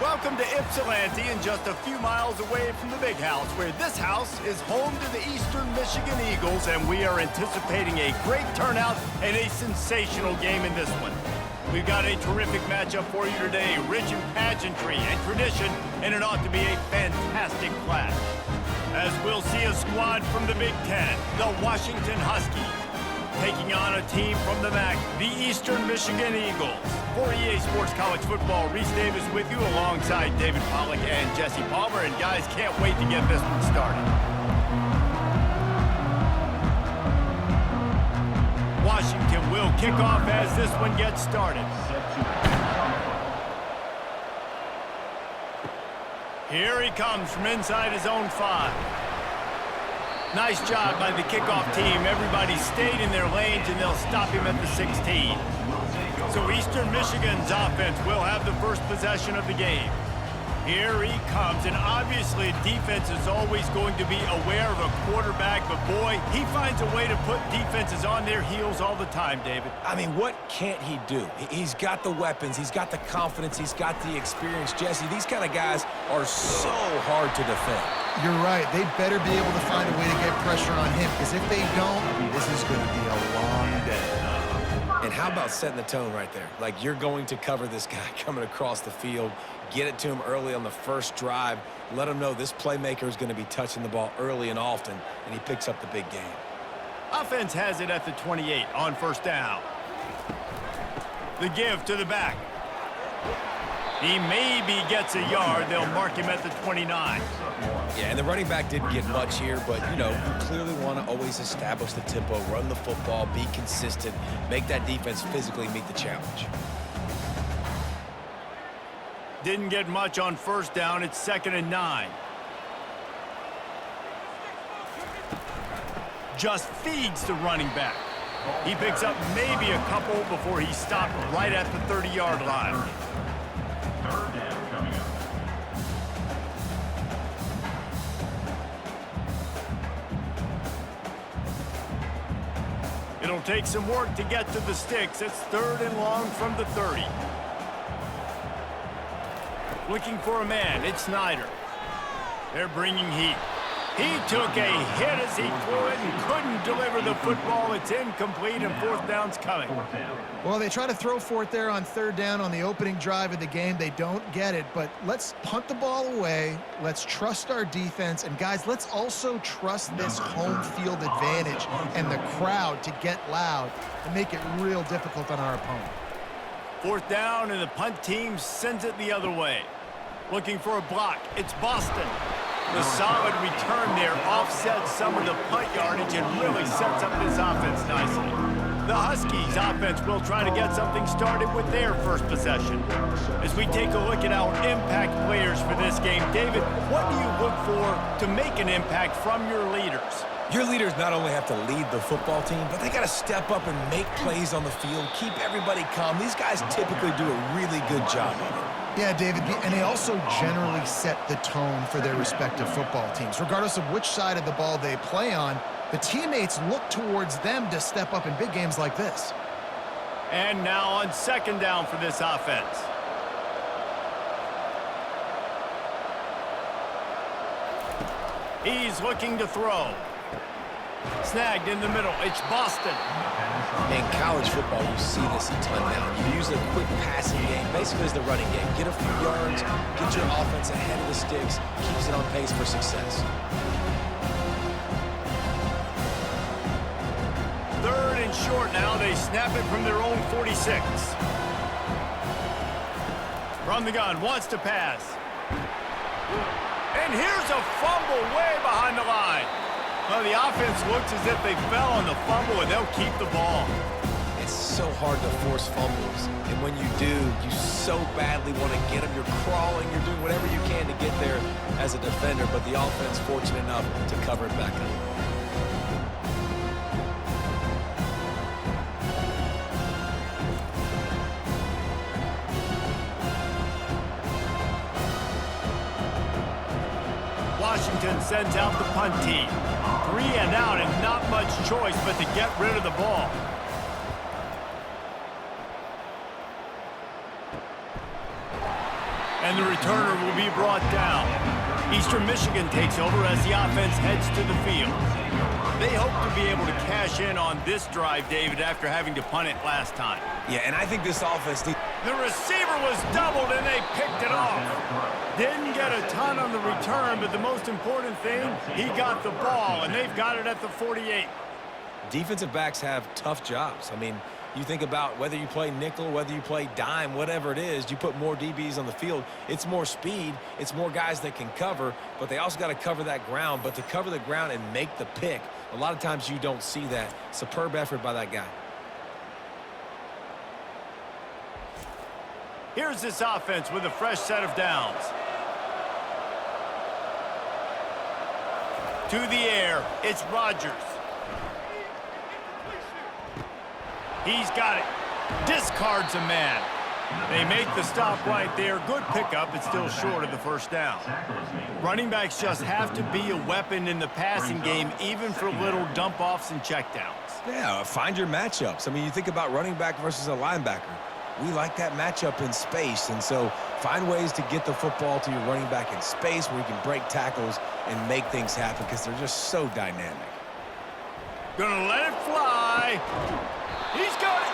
Welcome to Ypsilanti, and just a few miles away from the Big House, where this house is home to the Eastern Michigan Eagles, and we are anticipating a great turnout and a sensational game in this one. We've got a terrific matchup for you today, rich in pageantry and tradition, and it ought to be a fantastic clash. As we'll see a squad from the Big Ten, the Washington Huskies, taking on a team from the MAC, the Eastern Michigan Eagles. For EA Sports College Football, Reese Davis with you alongside David Pollack and Jesse Palmer. And guys, can't wait to get this one started. Washington will kick off as this one gets started. Here he comes from inside his own 5. Nice job by the kickoff team. Everybody stayed in their lanes, and they'll stop him at the 16. So Eastern Michigan's offense will have the first possession of the game. Here he comes, and obviously defense is always going to be aware of a quarterback, but boy, he finds a way to put defenses on their heels all the time, David. I mean, what can't he do? He's got the weapons, he's got the confidence, he's got the experience. Jesse, these kind of guys are so hard to defend. You're right. They better be able to find a way to get pressure on him, because if they don't, this is going to be a long day. And how about setting the tone right there? Like, you're going to cover this guy coming across the field, get it to him early on the first drive, let him know this playmaker is going to be touching the ball early and often, and he picks up the big game. Offense has it at the 28 on first down. The give to the back. He maybe gets a yard. They'll mark him at the 29. Yeah, and the running back didn't get much here, but, you know, you clearly want to always establish the tempo, run the football, be consistent, make that defense physically meet the challenge. Didn't get much on first down. It's 2nd and 9. Just feeds the running back. He picks up maybe a couple before he stopped right at the 30-yard line. Third down coming up. It'll take some work to get to the sticks. It's 3rd and long from the 30. Looking for a man. It's Snyder. They're bringing heat. He took a hit as he threw it and couldn't deliver the football. It's incomplete, and 4th down's coming. Well, they try to throw for it there on 3rd down on the opening drive of the game. They don't get it, but let's punt the ball away. Let's trust our defense. And, guys, let's also trust this home field advantage and the crowd to get loud and make it real difficult on our opponent. 4th down, and the punt team sends it the other way. Looking for a block. It's Boston. The solid return there offsets some of the punt yardage and really sets up this offense nicely. The Huskies offense will try to get something started with their first possession. As we take a look at our impact players for this game, David, what do you look for to make an impact from your leaders? Your leaders not only have to lead the football team, but they got to step up and make plays on the field, keep everybody calm. These guys typically do a really good job of it. Yeah, David, and they also generally set the tone for their respective football teams. Regardless of which side of the ball they play on, the teammates look towards them to step up in big games like this. And now on 2nd down for this offense. He's looking to throw. Snagged in the middle. It's Boston. In college football, you see this a ton now. You use a quick passing game, basically as the running game. Get a few yards, get your offense ahead of the sticks, keeps it on pace for success. 3rd and short now. They snap it from their own 46. From the gun, wants to pass. And here's a fumble way behind the line. Well, the offense looks as if they fell on the fumble, and they'll keep the ball. It's so hard to force fumbles, and when you do, you so badly want to get them. You're crawling, you're doing whatever you can to get there as a defender, but the offense fortunate enough to cover it back up. Washington sends out the punt team. 3 and out, and not much choice but to get rid of the ball. And the returner will be brought down. Eastern Michigan takes over as the offense heads to the field. They hope to be able to cash in on this drive, David, after having to punt it last time. Yeah, and I think this offense needs... The receiver was doubled, and they picked it off. Didn't get a ton on the return, but the most important thing, he got the ball, and they've got it at the 48. Defensive backs have tough jobs. I mean, you think about whether you play nickel, whether you play dime, whatever it is, you put more DBs on the field. It's more speed. It's more guys that can cover, but they also got to cover that ground. But to cover the ground and make the pick, a lot of times you don't see that. Superb effort by that guy. Here's this offense with a fresh set of downs. To the air, it's Rodgers. He's got it. Discards a man. They make the stop right there. Good pickup, but still short of the first down. Running backs just have to be a weapon in the passing game, even for little dump-offs and checkdowns. Yeah, find your matchups. I mean, you think about running back versus a linebacker. We like that matchup in space, and so find ways to get the football to your running back in space where you can break tackles and make things happen because they're just so dynamic. Gonna let it fly. He's got it.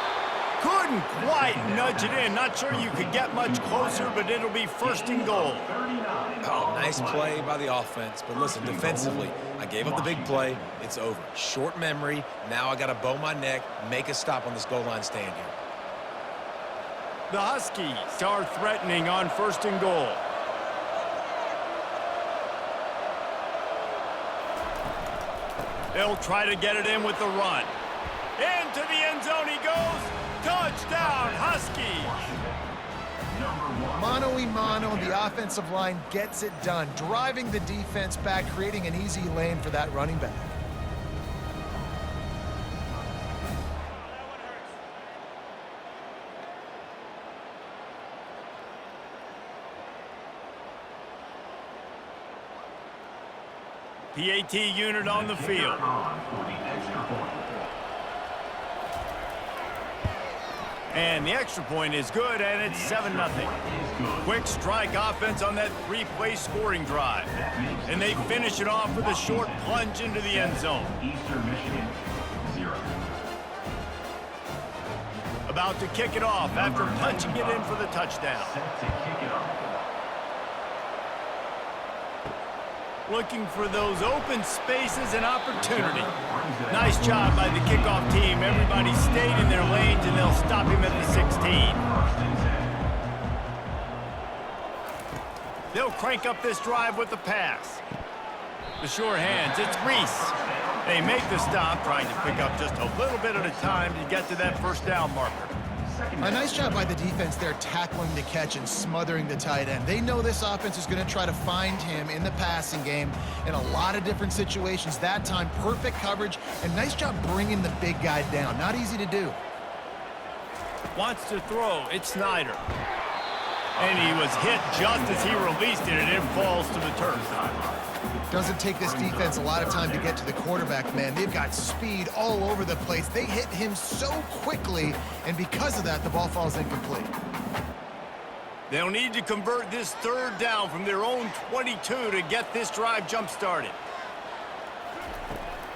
Couldn't quite nudge it in. Not sure you could get much closer, but it'll be first and goal. Oh, nice play by the offense. But listen, defensively, I gave up the big play. It's over. Short memory. Now I got to bow my neck, make a stop on this goal line stand here. The Huskies are threatening on first and goal. They'll try to get it in with the run. Into the end zone he goes. Touchdown, Huskies. Mano-a-mano, the offensive line gets it done, driving the defense back, creating an easy lane for that running back. PAT unit on the field. And the extra point is good, and it's 7-0. Quick strike offense on that three-play scoring drive. And they finish it off with a short plunge into the end zone. Eastern Michigan, 0. About to kick it off after punching it in for the touchdown. Set to kick it off. Looking for those open spaces and opportunity. Nice job by the kickoff team. Everybody stayed in their lanes, and they'll stop him at the 16. They'll crank up this drive with the pass. The sure hands, it's Reese. They make the stop, trying to pick up just a little bit at a time to get to that first down marker. A nice job by the defense there, tackling the catch and smothering the tight end. They know this offense is going to try to find him in the passing game in a lot of different situations. That time, perfect coverage, and nice job bringing the big guy down. Not easy to do. Wants to throw, it's Snyder. And he was hit just as he released it, and it falls to the turf. Doesn't take this defense a lot of time to get to the quarterback, man. They've got speed all over the place. They hit him so quickly, and because of that, the ball falls incomplete. They'll need to convert this third down from their own 22 to get this drive jump-started.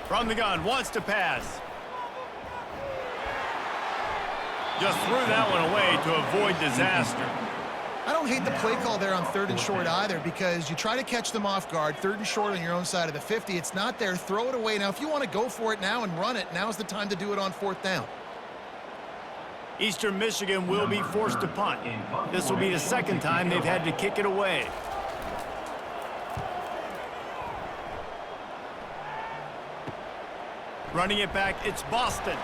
From the gun, wants to pass. Just threw that one away to avoid disaster. I don't hate the play call there on 3rd and short either, because you try to catch them off guard. 3rd and short on your own side of the 50. It's not there. Throw it away. Now, if you want to go for it now and run it, now's the time to do it on 4th down. Eastern Michigan will be forced to punt. This will be the second time they've had to kick it away. Running it back, it's Boston.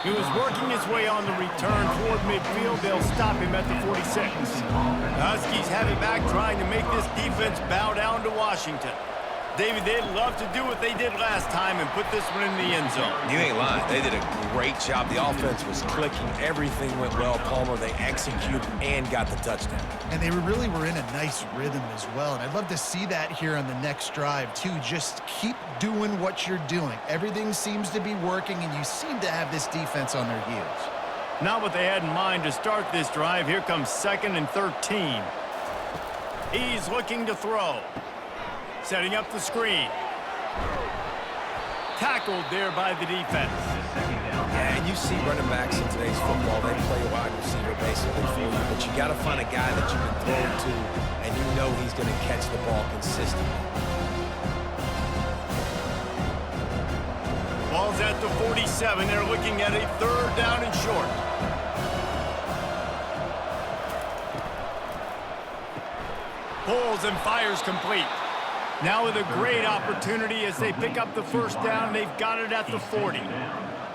He was working his way on the return toward midfield. They'll stop him at the 46. The Huskies have it back, trying to make this defense bow down to Washington. David, they'd love to do what they did last time and put this one in the end zone. You ain't lying. They did a great job. The offense was clicking. Everything went well. Palmer, they executed and got the touchdown. And they really were in a nice rhythm as well. And I'd love to see that here on the next drive, too. Just keep doing what you're doing. Everything seems to be working, and you seem to have this defense on their heels. Not what they had in mind to start this drive. Here comes 2nd and 13. He's looking to throw. Setting up the screen. Tackled there by the defense. Yeah, and you see running backs in today's football, they play wide receiver basically for you, but you got to find a guy that you can throw to, and you know he's going to catch the ball consistently. Ball's at the 47. They're looking at a 3rd down and short. Pulls and fires complete. Now with a great opportunity as they pick up the 1st down. They've got it at the 40.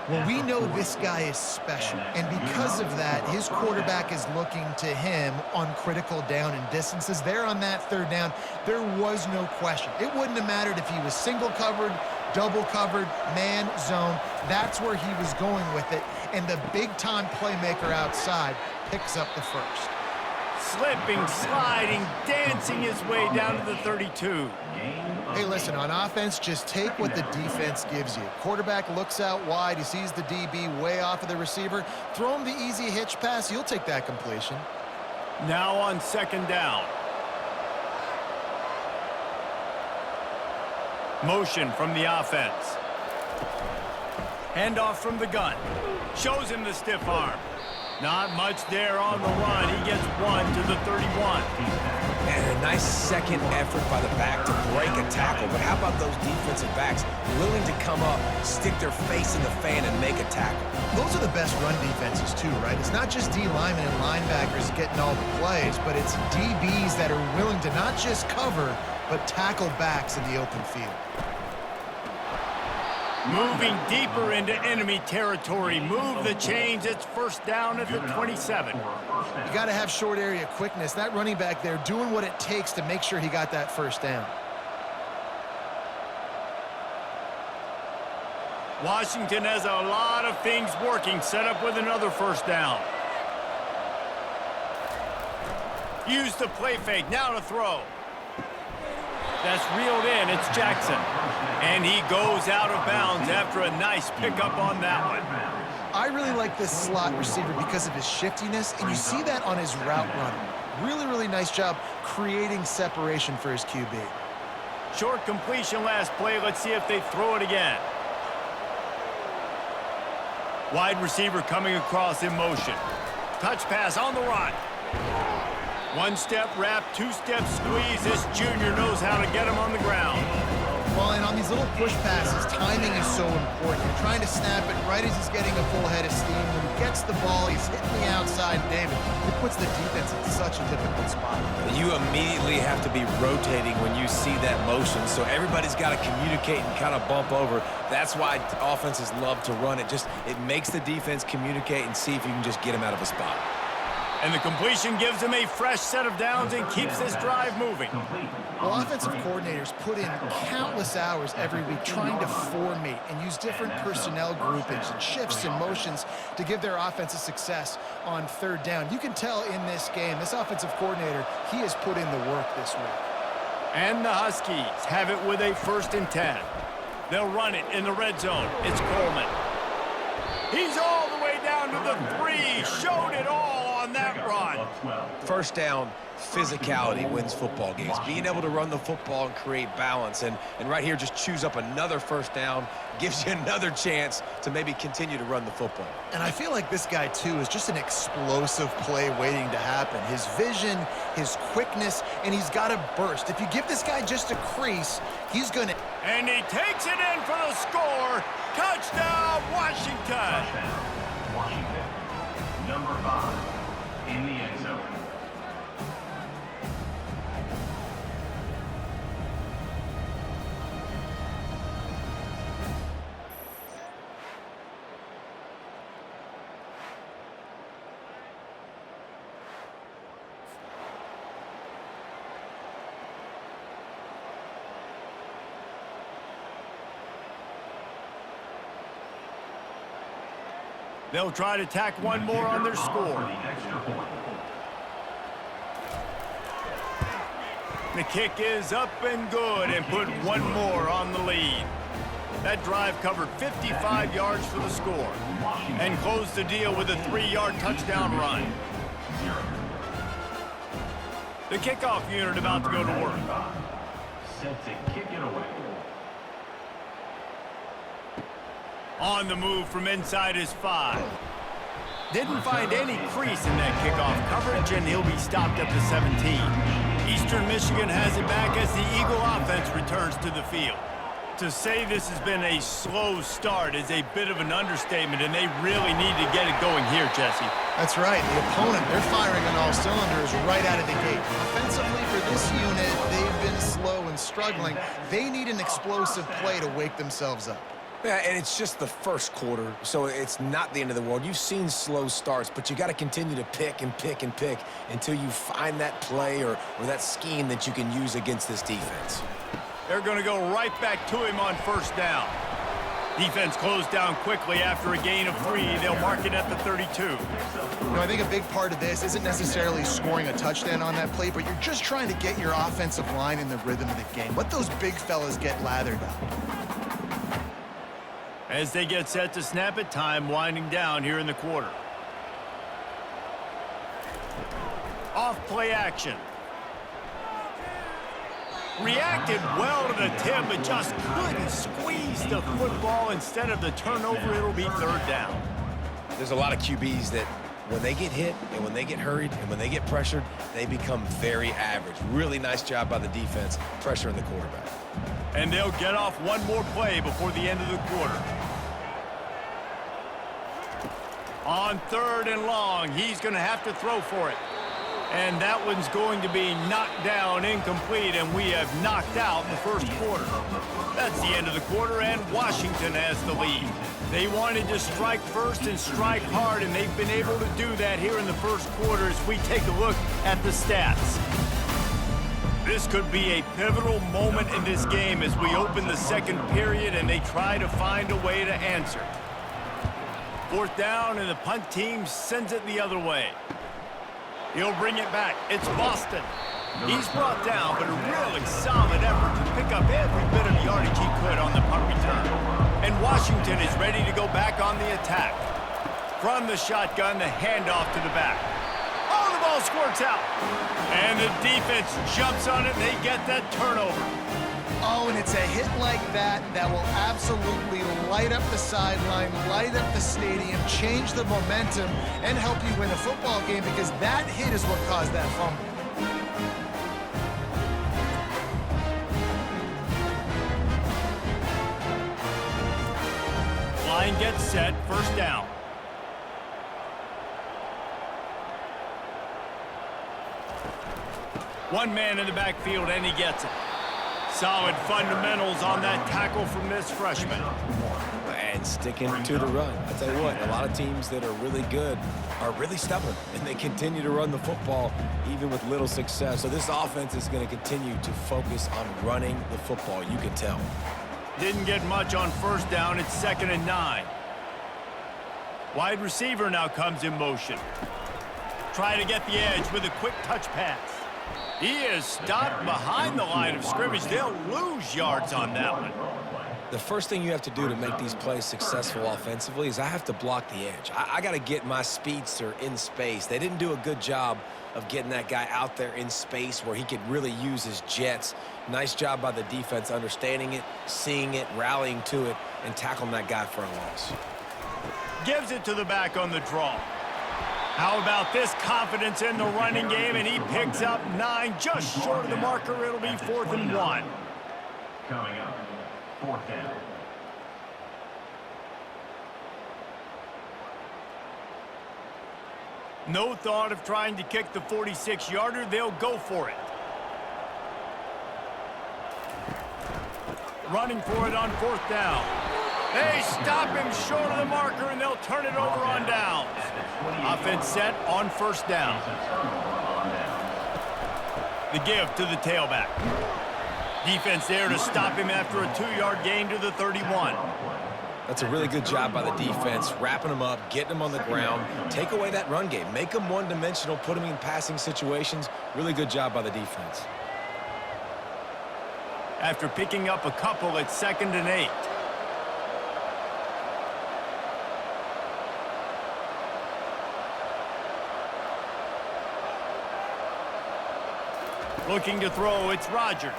Well, we know this guy is special, and because of that, his quarterback is looking to him on critical down and distances. There on that 3rd down, there was no question. It wouldn't have mattered if he was single covered, double covered, man, zone. That's where he was going with it, and the big-time playmaker outside picks up the 1st. Slipping, sliding, dancing his way down to the 32. Hey, listen, on offense, just take what the defense gives you. Quarterback looks out wide. He sees the DB way off of the receiver. Throw him the easy hitch pass. You'll take that completion. Now on 2nd down. Motion from the offense. Handoff from the gun. Shows him the stiff arm. Not much there on the run. He gets 1 to the 31. And a nice second effort by the back to break a tackle. But how about those defensive backs willing to come up, stick their face in the fan, and make a tackle? Those are the best run defenses, too, right? It's not just D linemen and linebackers getting all the plays, but it's DBs that are willing to not just cover, but tackle backs in the open field. Moving deeper into enemy territory. Move the chains. It's 1st down at the 27. You got to have short area quickness. That running back there doing what it takes to make sure he got that 1st down. Washington has a lot of things working. Set up with another 1st down. Use the play fake. Now to throw. That's reeled in. It's Jackson. And he goes out of bounds after a nice pickup on that one. I really like this slot receiver because of his shiftiness, and you see that on his route running. Really, really nice job creating separation for his QB. Short completion last play. Let's see if they throw it again. Wide receiver coming across in motion. Touch pass on the run. 1-step wrap, 2-step squeeze. This junior knows how to get him on the ground. Well, and on these little push passes, timing is so important. You're trying to snap it right as he's getting a full head of steam. When he gets the ball, he's hitting the outside, David. It puts the defense in such a difficult spot. You immediately have to be rotating when you see that motion, so everybody's got to communicate and kind of bump over. That's why offenses love to run it. It makes the defense communicate and see if you can just get him out of a spot. And the completion gives him a fresh set of downs and keeps this drive moving. Well, offensive coordinators put in countless hours every week trying to formate and use different personnel groupings and shifts and motions to give their offensive success on 3rd down. You can tell in this game, this offensive coordinator, he has put in the work this week. And the Huskies have it with a 1st and 10. They'll run it in the red zone. It's Coleman. He's all the way down to the 3. Showed it all on that run. 1st down, physicality wins football games. Being able to run the football and create balance. And right here, just choose up another 1st down, gives you another chance to maybe continue to run the football. And I feel like this guy, too, is just an explosive play waiting to happen. His vision, his quickness, and he's got a burst. If you give this guy just a crease, he's going to... And he takes it in for the score. Touchdown, Washington. Touchdown, Washington. Number 5 in the end zone. They'll try to tack one more on their score. The kick is up and good and put one more on the lead. That drive covered 55 yards for the score and closed the deal with a 3-yard touchdown run. The kickoff unit about to go to work. Set to kick it away. On the move from inside his 5. Didn't find any crease in that kickoff coverage, and he'll be stopped at the 17. Eastern Michigan has it back as the Eagle offense returns to the field. To say this has been a slow start is a bit of an understatement, and they really need to get it going here, Jesse. That's right. The opponent, they're firing on all cylinders right out of the gate. Offensively for this unit, they've been slow and struggling. They need an explosive play to wake themselves up. Yeah, and it's just the first quarter, so it's not the end of the world. You've seen slow starts, but you got to continue to pick and pick and pick until you find that play or that scheme that you can use against this defense. They're going to go right back to him on first down. Defense closed down quickly after a gain of 3. They'll mark it at the 32. I think a big part of this isn't necessarily scoring a touchdown on that play, but you're just trying to get your offensive line in the rhythm of the game. Let those big fellas get lathered up. As they get set to snap it, time winding down here in the quarter. Off play action. Reacted well to the tip, but just couldn't squeeze the football. Instead of the turnover, it'll be third down. There's a lot of QBs that when they get hit and when they get hurried and when they get pressured, they become very average. Really nice job by the defense, pressuring the quarterback. And they'll get off one more play before the end of the quarter. On third and long, he's going to have to throw for it. And that one's going to be knocked down, incomplete, and we have knocked out the first quarter. That's the end of the quarter, and Washington has the lead. They wanted to strike first and strike hard, and they've been able to do that here in the first quarter as we take a look at the stats. This could be a pivotal moment in this game as we open the second period and they try to find a way to answer. Fourth down, and the punt team sends it the other way. He'll bring it back. It's Boston. He's brought down, but a really solid effort to pick up every bit of yardage he could on the punt return. And Washington is ready to go back on the attack. From the shotgun, the handoff to the back. Oh, the ball squirts out. And the defense jumps on it, and they get that turnover. Oh, and it's a hit like that that will absolutely light up the sideline, light up the stadium, change the momentum, and help you win a football game, because that hit is what caused that fumble. Line gets set, first down. One man in the backfield, and he gets it. Solid fundamentals on that tackle from this freshman. And sticking to the run. I tell you what, a lot of teams that are really good are really stubborn, and they continue to run the football even with little success. So this offense is going to continue to focus on running the football, you can tell. Didn't get much on first down. It's 2nd and 9. Wide receiver now comes in motion. Try to get the edge with a quick touch pass. He is stopped behind the line of scrimmage. They'll lose yards on that one. The first thing you have to do to make these plays successful offensively is I have to block the edge. I got to get my speedster in space. They didn't do a good job of getting that guy out there in space where he could really use his jets. Nice job by the defense understanding it, seeing it, rallying to it, and tackling that guy for a loss. Gives it to the back on the draw. How about this confidence in the running game, and he picks up 9, just short of the marker. It'll be 4th and 1. Coming up, 4th down. No thought of trying to kick the 46-yarder. They'll go for it. Running for it on 4th down. They stop him short of the marker, and they'll turn it over on downs. Offense set on first down. The give to the tailback. Defense there to stop him after a 2-yard gain to the 31. That's a really good job by the defense, wrapping them up, getting them on the ground. Take away that run game. Make them one-dimensional, put them in passing situations. Really good job by the defense. After picking up a couple, it's 2nd and 8. Looking to throw, it's Rodgers.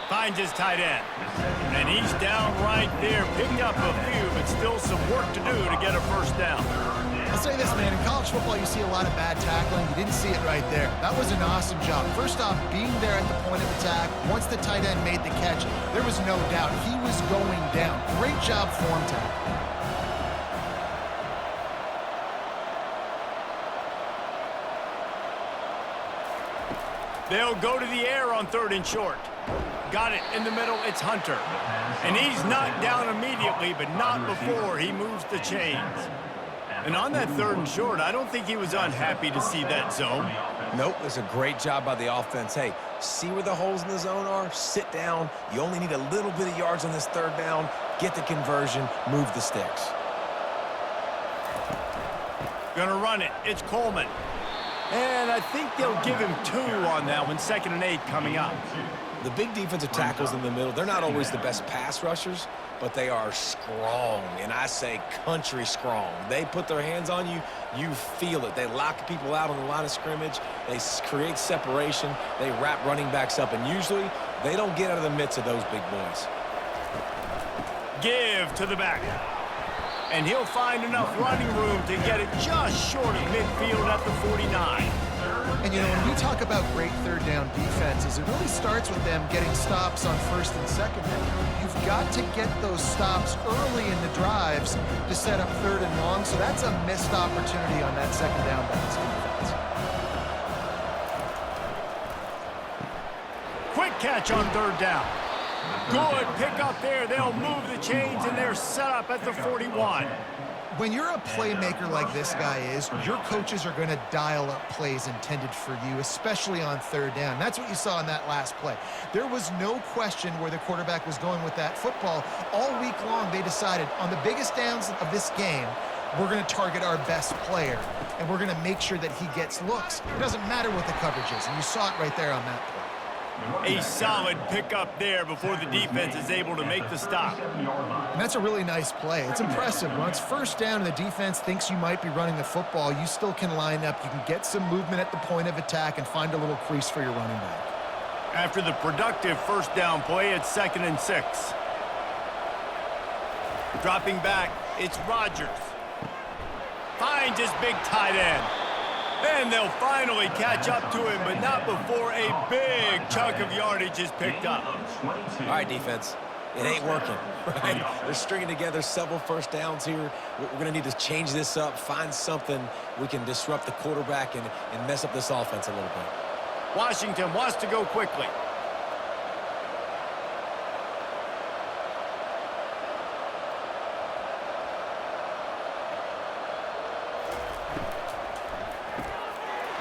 Finds his tight end. And he's down right there. Picked up a few, but still some work to do to get a first down. I'll say this, man. In college football, you see a lot of bad tackling. You didn't see it right there. That was an awesome job. First off, being there at the point of attack, once the tight end made the catch, there was no doubt he was going down. Great job form tackle. They'll go to the air on 3rd and short. Got it in the middle, it's Hunter. And he's knocked down immediately, but not before he moves the chains. And on that 3rd and short, I don't think he was unhappy to see that zone. Nope, it's a great job by the offense. Hey, see where the holes in the zone are? Sit down. You only need a little bit of yards on this 3rd down. Get the conversion, move the sticks. Gonna run it, it's Coleman. And I think they'll give him 2 on that one, 2nd and 8 coming up. The big defensive tackles in the middle, they're not always the best pass rushers, but they are strong, and I say country strong. They put their hands on you, you feel it. They lock people out on the line of scrimmage. They create separation. They wrap running backs up, and usually they don't get out of the midst of those big boys. Give to the back. And he'll find enough running room to get it just short of midfield at the 49. And, you know, when we talk about great 3rd down defenses, it really starts with them getting stops on 1st and 2nd down. You've got to get those stops early in the drives to set up 3rd and long, so that's a missed opportunity on that 2nd down by this defense. Quick catch on 3rd down. Good pick up there. They'll move the chains, and they're set up at the 41. When you're a playmaker like this guy is, your coaches are going to dial up plays intended for you, especially on 3rd down. That's what you saw in that last play. There was no question where the quarterback was going with that football. All week long, they decided on the biggest downs of this game, we're going to target our best player, and we're going to make sure that he gets looks. It doesn't matter what the coverage is, and you saw it right there on that play. A solid pickup there before the defense is able to make the stop. And that's a really nice play. It's impressive. When it's 1st down and the defense thinks you might be running the football, you still can line up. You can get some movement at the point of attack and find a little crease for your running back. After the productive 1st down play, it's 2nd and 6. Dropping back, it's Rodgers. Finds his big tight end. And they'll finally catch up to him, but not before a big chunk of yardage is picked up. All right, defense. It ain't working, right? They're stringing together several 1st downs here. We're going to need to change this up, find something we can disrupt the quarterback and mess up this offense a little bit. Washington wants to go quickly.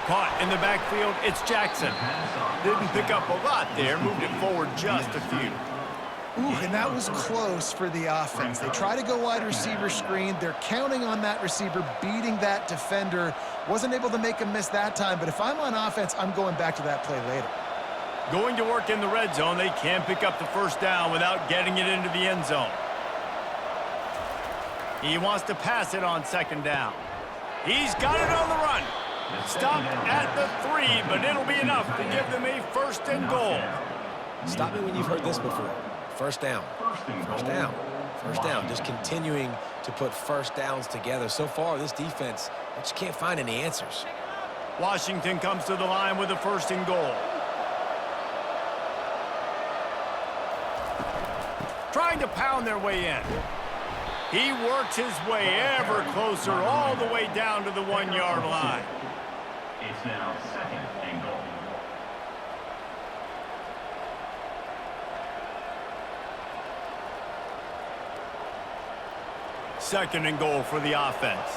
Caught in the backfield, it's Jackson. Didn't pick up a lot there, moved it forward just a few. Ooh, and that was close for the offense. They try to go wide receiver screen. They're counting on that receiver beating that defender. Wasn't able to make him miss that time, but if I'm on offense, I'm going back to that play later. Going to work in the red zone, they can pick up the 1st down without getting it into the end zone. He wants to pass it on 2nd down. He's got it on the run. Stopped at the 3, but it'll be enough to give them a 1st and goal. Stop me when you've heard this before. 1st down. 1st down. 1st down. Just continuing to put 1st downs together. So far, this defense, I just can't find any answers. Washington comes to the line with a 1st and goal. Trying to pound their way in. He works his way ever closer all the way down to the 1-yard line. It's now 2nd and goal. Second and goal for the offense.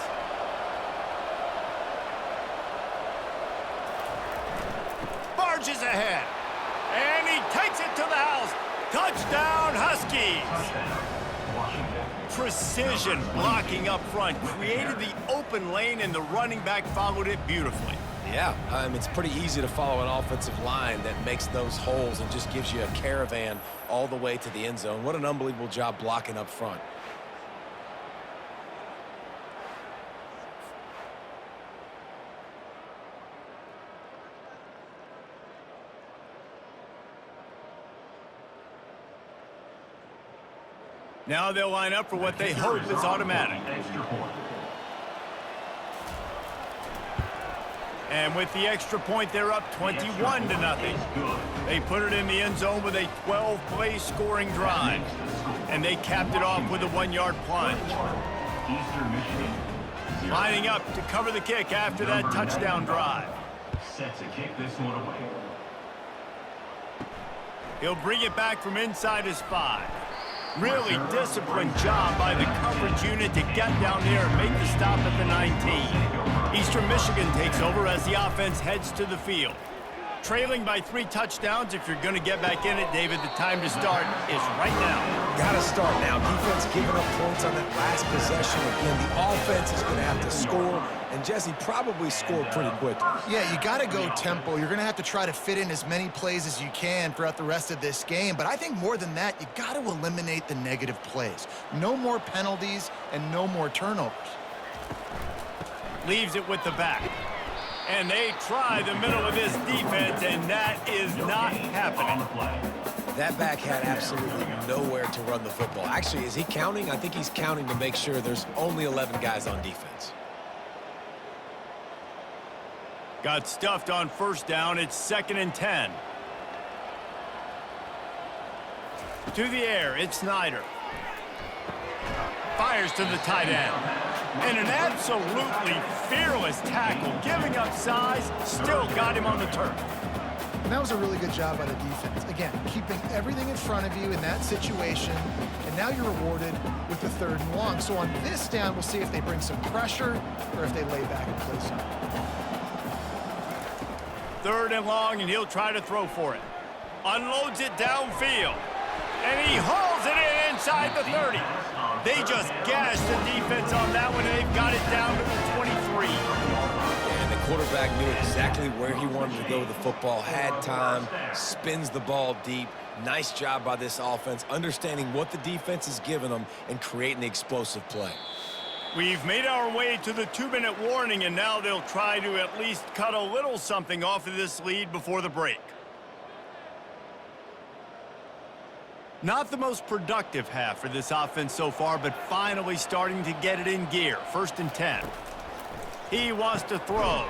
Barges ahead. And he takes it to the house. Touchdown, Huskies. Precision blocking up front created the open lane, and the running back followed it beautifully. Yeah, it's pretty easy to follow an offensive line that makes those holes and just gives you a caravan all the way to the end zone. What an unbelievable job blocking up front. Now they'll line up for what they hope is automatic. Extra point. And with the extra point, they're up 21-0. They put it in the end zone with a 12-play scoring drive. And they capped it off with a 1-yard plunge. Eastern Michigan. 0. Lining up to cover the kick after that touchdown drive. Set to kick this one away. He'll bring it back from inside his 5. Really disciplined job by the coverage unit to get down there and make the stop at the 19. Eastern Michigan takes over as the offense heads to the field. Trailing by 3 touchdowns. If you're going to get back in it, David, the time to start is right now. Got to start now. Defense giving up points on that last possession. Again, the offense is going to have to score, and Jesse probably scored pretty quick. Yeah, you got to go tempo. You're going to have to try to fit in as many plays as you can throughout the rest of this game. But I think more than that, you got to eliminate the negative plays. No more penalties and no more turnovers. Leaves it with the back. And they try the middle of this defense, and that is not happening. That back had absolutely nowhere to run the football. Actually, is he counting? I think he's counting to make sure there's only 11 guys on defense. Got stuffed on first down. It's 2nd and 10. To the air, it's Snyder. Fires to the tight end. And an absolutely fearless tackle, giving up size, still got him on the turf. And that was a really good job by the defense. Again, keeping everything in front of you in that situation, and now you're rewarded with the 3rd and long. So on this down, we'll see if they bring some pressure or if they lay back and play some. 3rd and long, and he'll try to throw for it. Unloads it downfield. And he hauls it in inside the 30. They just gashed the defense on that one, and they've got it down to the 23. And the quarterback knew exactly where he wanted to go with the football, had time, spins the ball deep. Nice job by this offense, understanding what the defense is giving them and creating the explosive play. We've made our way to the 2-minute warning, and now they'll try to at least cut a little something off of this lead before the break. Not the most productive half for this offense so far, but finally starting to get it in gear. 1st and 10. He wants to throw.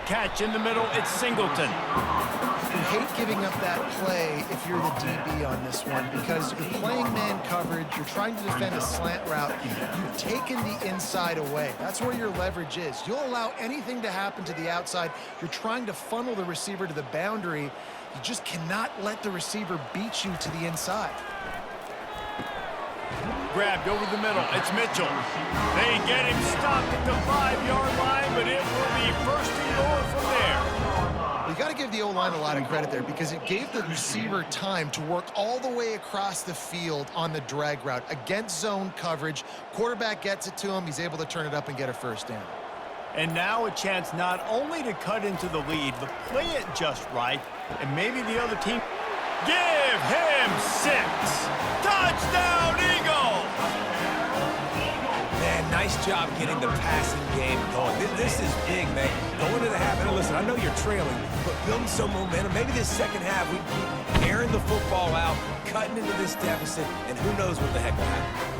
Catch in the middle, it's Singleton. You hate giving up that play if you're the DB on this one because you're playing man coverage, you're trying to defend a slant route, you've taken the inside away. That's where your leverage is. You'll allow anything to happen to the outside. You're trying to funnel the receiver to the boundary. You just cannot let the receiver beat you to the inside. Grabbed over the middle. It's Mitchell. They get him stopped at the 5-yard line, but it will be 1st and goal from there. You got to give the O-line a lot of credit there because it gave the receiver time to work all the way across the field on the drag route against zone coverage. Quarterback gets it to him. He's able to turn it up and get a 1st down. And now a chance not only to cut into the lead, but play it just right, and maybe the other team. Give him 6. Touchdown, Eagle! Man, nice job getting the passing game going. This is big, man. Going to the half, and listen, I know you're trailing, but building some momentum. Maybe this second half, we keep airing the football out, cutting into this deficit, and who knows what the heck will happen.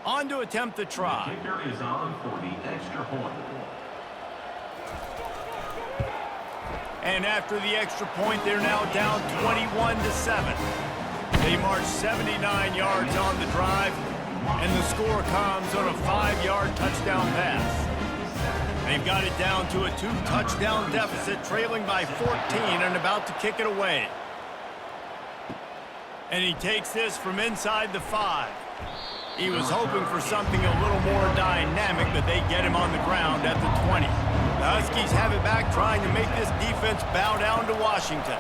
On to attempt the try. The kicker is on for the extra point. And after the extra point, they're now down 21-7. They march 79 yards on the drive, and the score comes on a 5-yard touchdown pass. They've got it down to a 2-touchdown deficit, trailing by 14 and about to kick it away. And he takes this from inside the 5. He was hoping for something a little more dynamic, but they get him on the ground at the 20. The Huskies have it back, trying to make this defense bow down to Washington.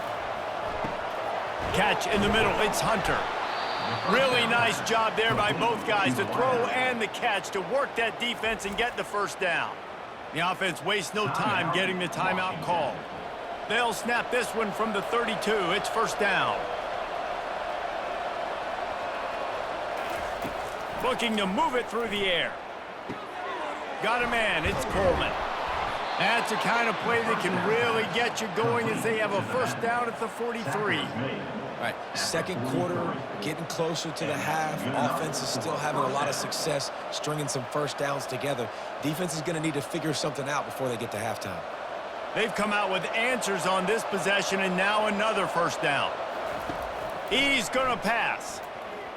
Catch in the middle, it's Hunter. Really nice job there by both guys to throw and the catch to work that defense and get the 1st down. The offense wastes no time getting the timeout called. They'll snap this one from the 32. It's 1st down. Looking to move it through the air. Got a man. It's Coleman. That's the kind of play that can really get you going as they have a first down at the 43. All right, second quarter, getting closer to the half. Offense is still having a lot of success stringing some first downs together. Defense is going to need to figure something out before they get to halftime. They've come out with answers on this possession, and now another first down. He's going to pass.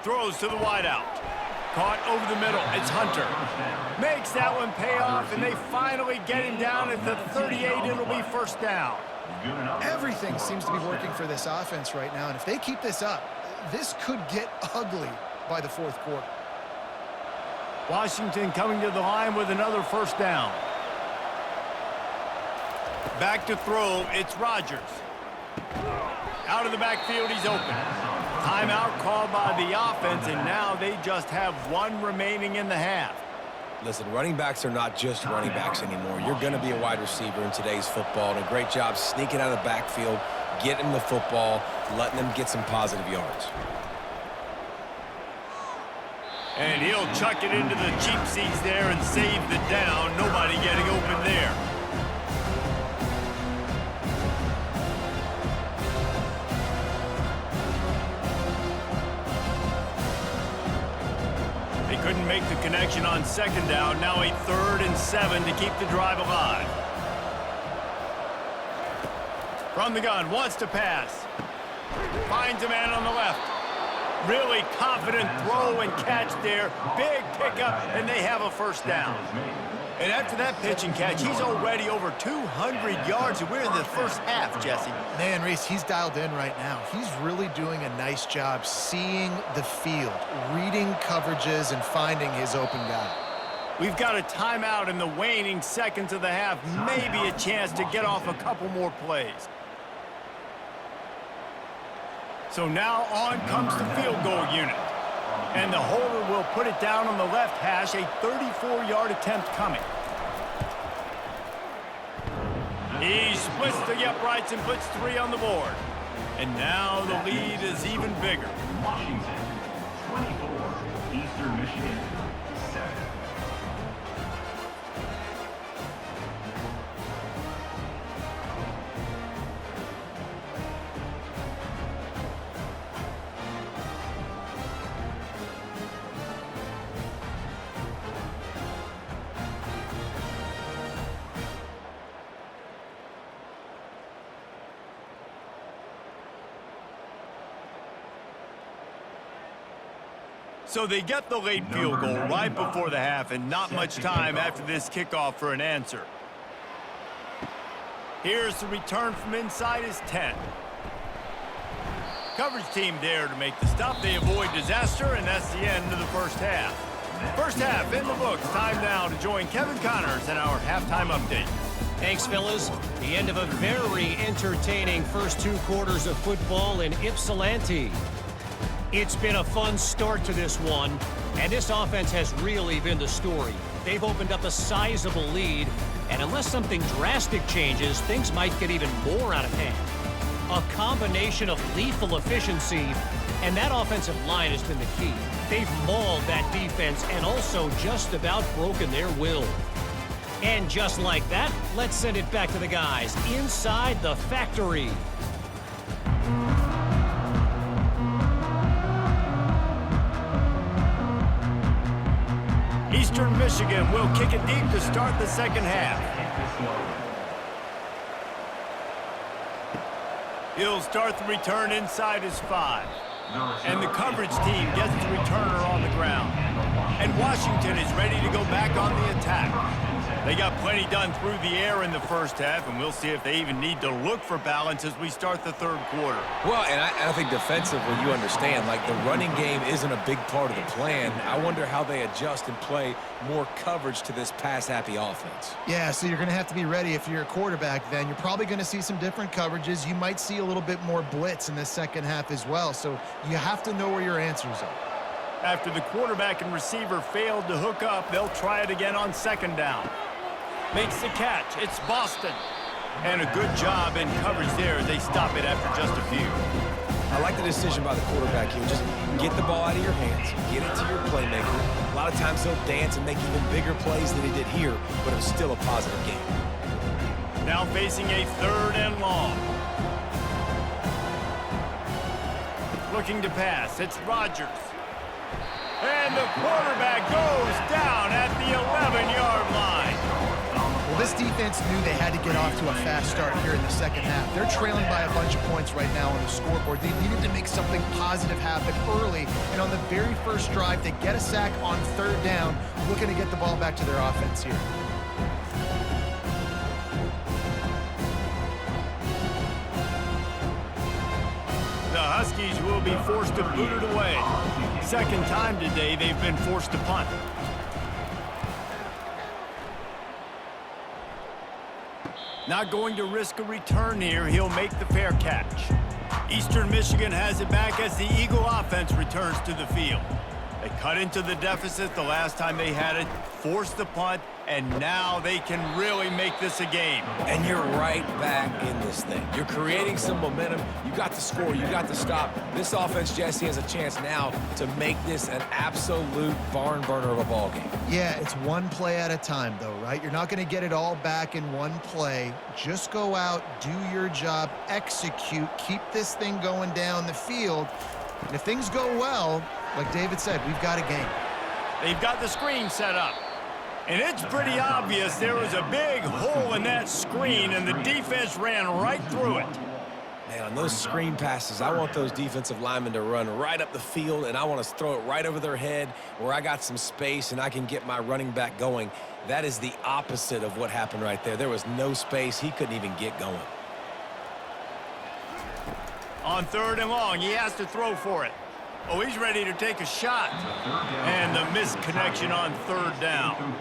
Throws to the wideout. Caught over the middle. It's Hunter. Makes that one pay off, and they finally get him down at the 38. It'll be first down. Everything seems to be working for this offense right now, and if they keep this up, this could get ugly by the fourth quarter. Washington coming to the line with another first down. Back to throw, it's Rodgers. Out of the backfield, he's open. Timeout called by the offense, and now they just have one remaining in the half. Listen, running backs are not just running backs anymore. You're going to be a wide receiver in today's football, and a great job sneaking out of the backfield, getting the football, letting them get some positive yards. And he'll chuck it into the cheap seats there and save the down. Nobody getting open there. Couldn't make the connection on second down. Now a 3rd and 7 to keep the drive alive. From the gun, wants to pass. Finds a man on the left. Really confident throw and catch there. Big pickup, and they have a first down. And after that pitch and catch, he's already over 200 yards, and we're in the first half, Jesse. Man, Reese, he's dialed in right now. He's really doing a nice job seeing the field, reading coverages, and finding his open guy. We've got a timeout in the waning seconds of the half. Maybe a chance to get off a couple more plays. So now on comes the field goal unit. And the holder will put it down on the left hash, a 34-yard attempt coming. He splits the uprights and puts 3 on the board. And now the lead is even bigger. Washington, 24. Eastern Michigan, 7. So they get the late field goal right before the half, and not much time after this kickoff for an answer. Here's the return from inside his 10. Coverage team there to make the stop. They avoid disaster, and that's the end of the first half. First half in the books. Time now to join Kevin Connors in our halftime update. Thanks, fellas. The end of a very entertaining first 2 quarters of football in Ypsilanti. It's been a fun start to this one, and this offense has really been the story. They've opened up a sizable lead, and unless something drastic changes, things might get even more out of hand. A combination of lethal efficiency, and that offensive line has been the key. They've mauled that defense and also just about broken their will. And just like that, let's send it back to the guys inside the factory. Eastern Michigan will kick it deep to start the second half. He'll start the return inside his 5. And the coverage team gets the returner on the ground. And Washington is ready to go back on the attack. They got plenty done through the air in the first half, and we'll see if they even need to look for balance as we start the third quarter. Well, and I think defensively, you understand, like the running game isn't a big part of the plan. I wonder how they adjust and play more coverage to this pass-happy offense. Yeah, so you're going to have to be ready if you're a quarterback then. You're probably going to see some different coverages. You might see a little bit more blitz in the second half as well, so you have to know where your answers are. After the quarterback and receiver failed to hook up, they'll try it again on second down. Makes the catch. It's Boston. And a good job in coverage there as they stop it after just a few. I like the decision by the quarterback here. Just get the ball out of your hands, get it to your playmaker. A lot of times he'll dance and make even bigger plays than he did here, but it was still a positive game. Now facing a 3rd and long. Looking to pass, it's Rodgers. And the quarterback goes down at the 11-yard line. Well, this defense knew they had to get off to a fast start here in the second half. They're trailing by a bunch of points right now on the scoreboard. They needed to make something positive happen early, and on the very first drive, they get a sack on 3rd down, looking to get the ball back to their offense here. The Huskies will be forced to boot it away. Second time today they've been forced to punt. Not going to risk a return here. He'll make the fair catch. Eastern Michigan has it back as the Eagle offense returns to the field. They cut into the deficit the last time they had it, forced the punt, and now they can really make this a game. And you're right back in this thing. You're creating some momentum. You got the score. You got the stop. This offense, Jesse, has a chance now to make this an absolute barn burner of a ball game. Yeah, it's one play at a time, though, right? You're not going to get it all back in one play. Just go out, do your job, execute, keep this thing going down the field. And if things go well, like David said, we've got a game. They've got the screen set up. And it's pretty obvious there was a big hole in that screen, and the defense ran right through it. Man, on those screen passes, I want those defensive linemen to run right up the field, and I want to throw it right over their head where I got some space and I can get my running back going. That is the opposite of what happened right there. There was no space. He couldn't even get going. On 3rd and long, he has to throw for it. Oh, he's ready to take a shot. And the missed connection on 3rd down.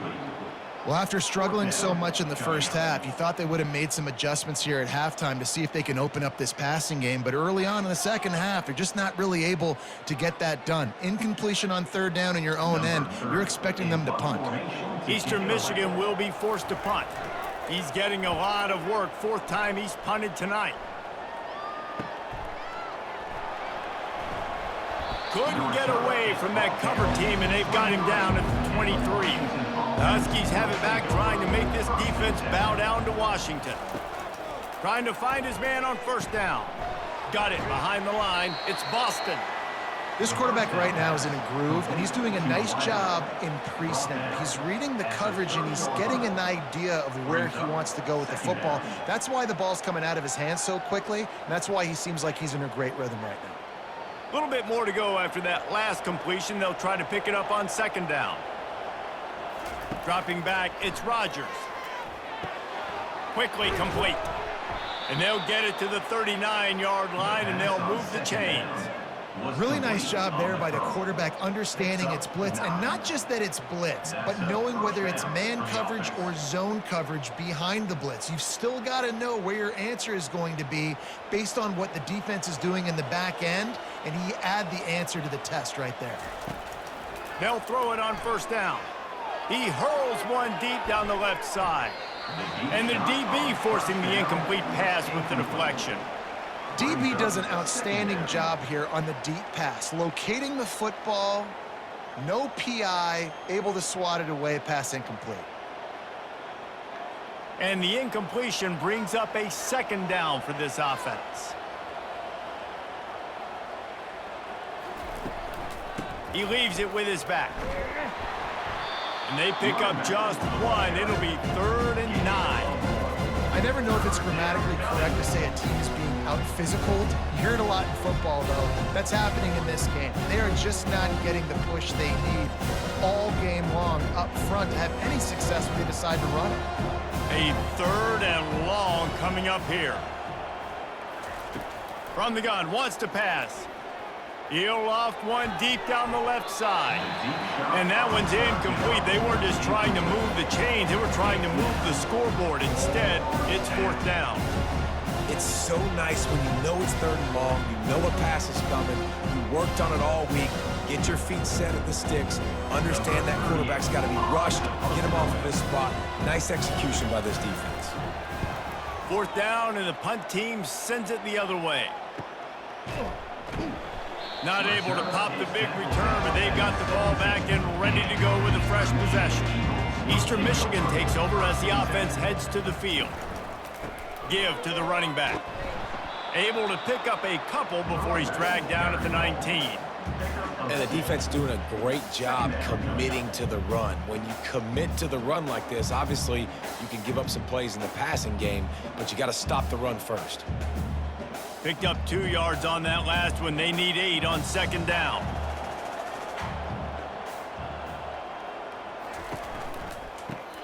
Well, after struggling so much in the first half, you thought they would have made some adjustments here at halftime to see if they can open up this passing game. But early on in the second half, they're just not really able to get that done. Incompletion on 3rd down in your own end, you're expecting them to punt. Eastern Michigan will be forced to punt. He's getting a lot of work. 4th time he's punted tonight. Couldn't get away from that cover team, and they've got him down at the 23. The Huskies have it back, trying to make this defense bow down to Washington. Trying to find his man on 1st down. Got it behind the line. It's Boston. This quarterback right now is in a groove, and he's doing a nice job in pre-snap. He's reading the coverage, and he's getting an idea of where he wants to go with the football. That's why the ball's coming out of his hands so quickly, and that's why he seems like he's in a great rhythm right now. A little bit more to go after that last completion. They'll try to pick it up on 2nd down. Dropping back, it's Rodgers. Quickly complete. And they'll get it to the 39-yard line, and they'll move the chains. Really nice job there by the quarterback understanding it's blitz, and not just that it's blitz, but knowing whether it's man coverage or zone coverage behind the blitz. You've still got to know where your answer is going to be based on what the defense is doing in the back end, and he add the answer to the test right there. They'll throw it on 1st down. He hurls one deep down the left side. And the DB forcing the incomplete pass with the deflection. DB does an outstanding job here on the deep pass, locating the football, no PI, able to swat it away, pass incomplete. And the incompletion brings up a 2nd down for this offense. He leaves it with his back. And they pick up just one. It'll be 3rd and 9. I never know if it's grammatically correct to say a team is being out-physicaled. You hear it a lot in football, though. That's happening in this game. They are just not getting the push they need all game long up front to have any success when they decide to run it. A 3rd and long coming up here. From the gun, wants to pass. He'll loft one deep down the left side. And that one's incomplete. They weren't just trying to move the chains. They were trying to move the scoreboard. Instead, it's 4th down. It's so nice when you know it's 3rd and long, you know a pass is coming, you worked on it all week, get your feet set at the sticks, understand that quarterback's got to be rushed, get him off of this spot. Nice execution by this defense. 4th down, and the punt team sends it the other way. Not able to pop the big return, but they've got the ball back and ready to go with a fresh possession. Eastern Michigan takes over as the offense heads to the field. Give to the running back. Able to pick up a couple before he's dragged down at the 19. And the defense doing a great job committing to the run. When you commit to the run like this, obviously you can give up some plays in the passing game, but you got to stop the run first. Picked up 2 yards on that last one. They need 8 on second down.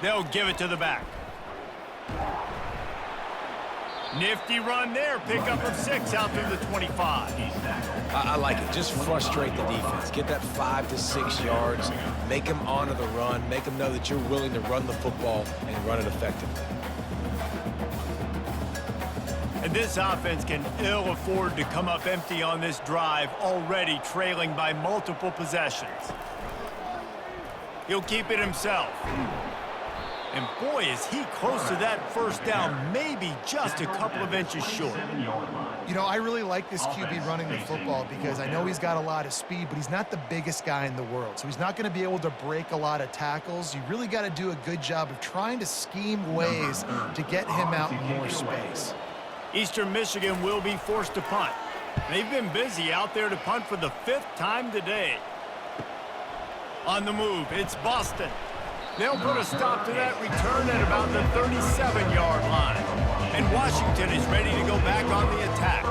They'll give it to the back. Nifty run there. Pickup of 6 out through the 25. I like it. Just frustrate the defense. Get that 5 to 6 yards. Make them honor the run. Make them know that you're willing to run the football and run it effectively. And this offense can ill afford to come up empty on this drive, already trailing by multiple possessions. He'll keep it himself. And boy, is he close to that first down, maybe just a couple of inches short. You know, I really like this QB running the football because I know he's got a lot of speed, but he's not the biggest guy in the world. So he's not going to be able to break a lot of tackles. You really got to do a good job of trying to scheme ways to get him out in more space. Eastern Michigan will be forced to punt. They've been busy out there to punt for the 5th time today. On the move, it's Boston. They'll put a stop to that return at about the 37-yard line. And Washington is ready to go back on the attack.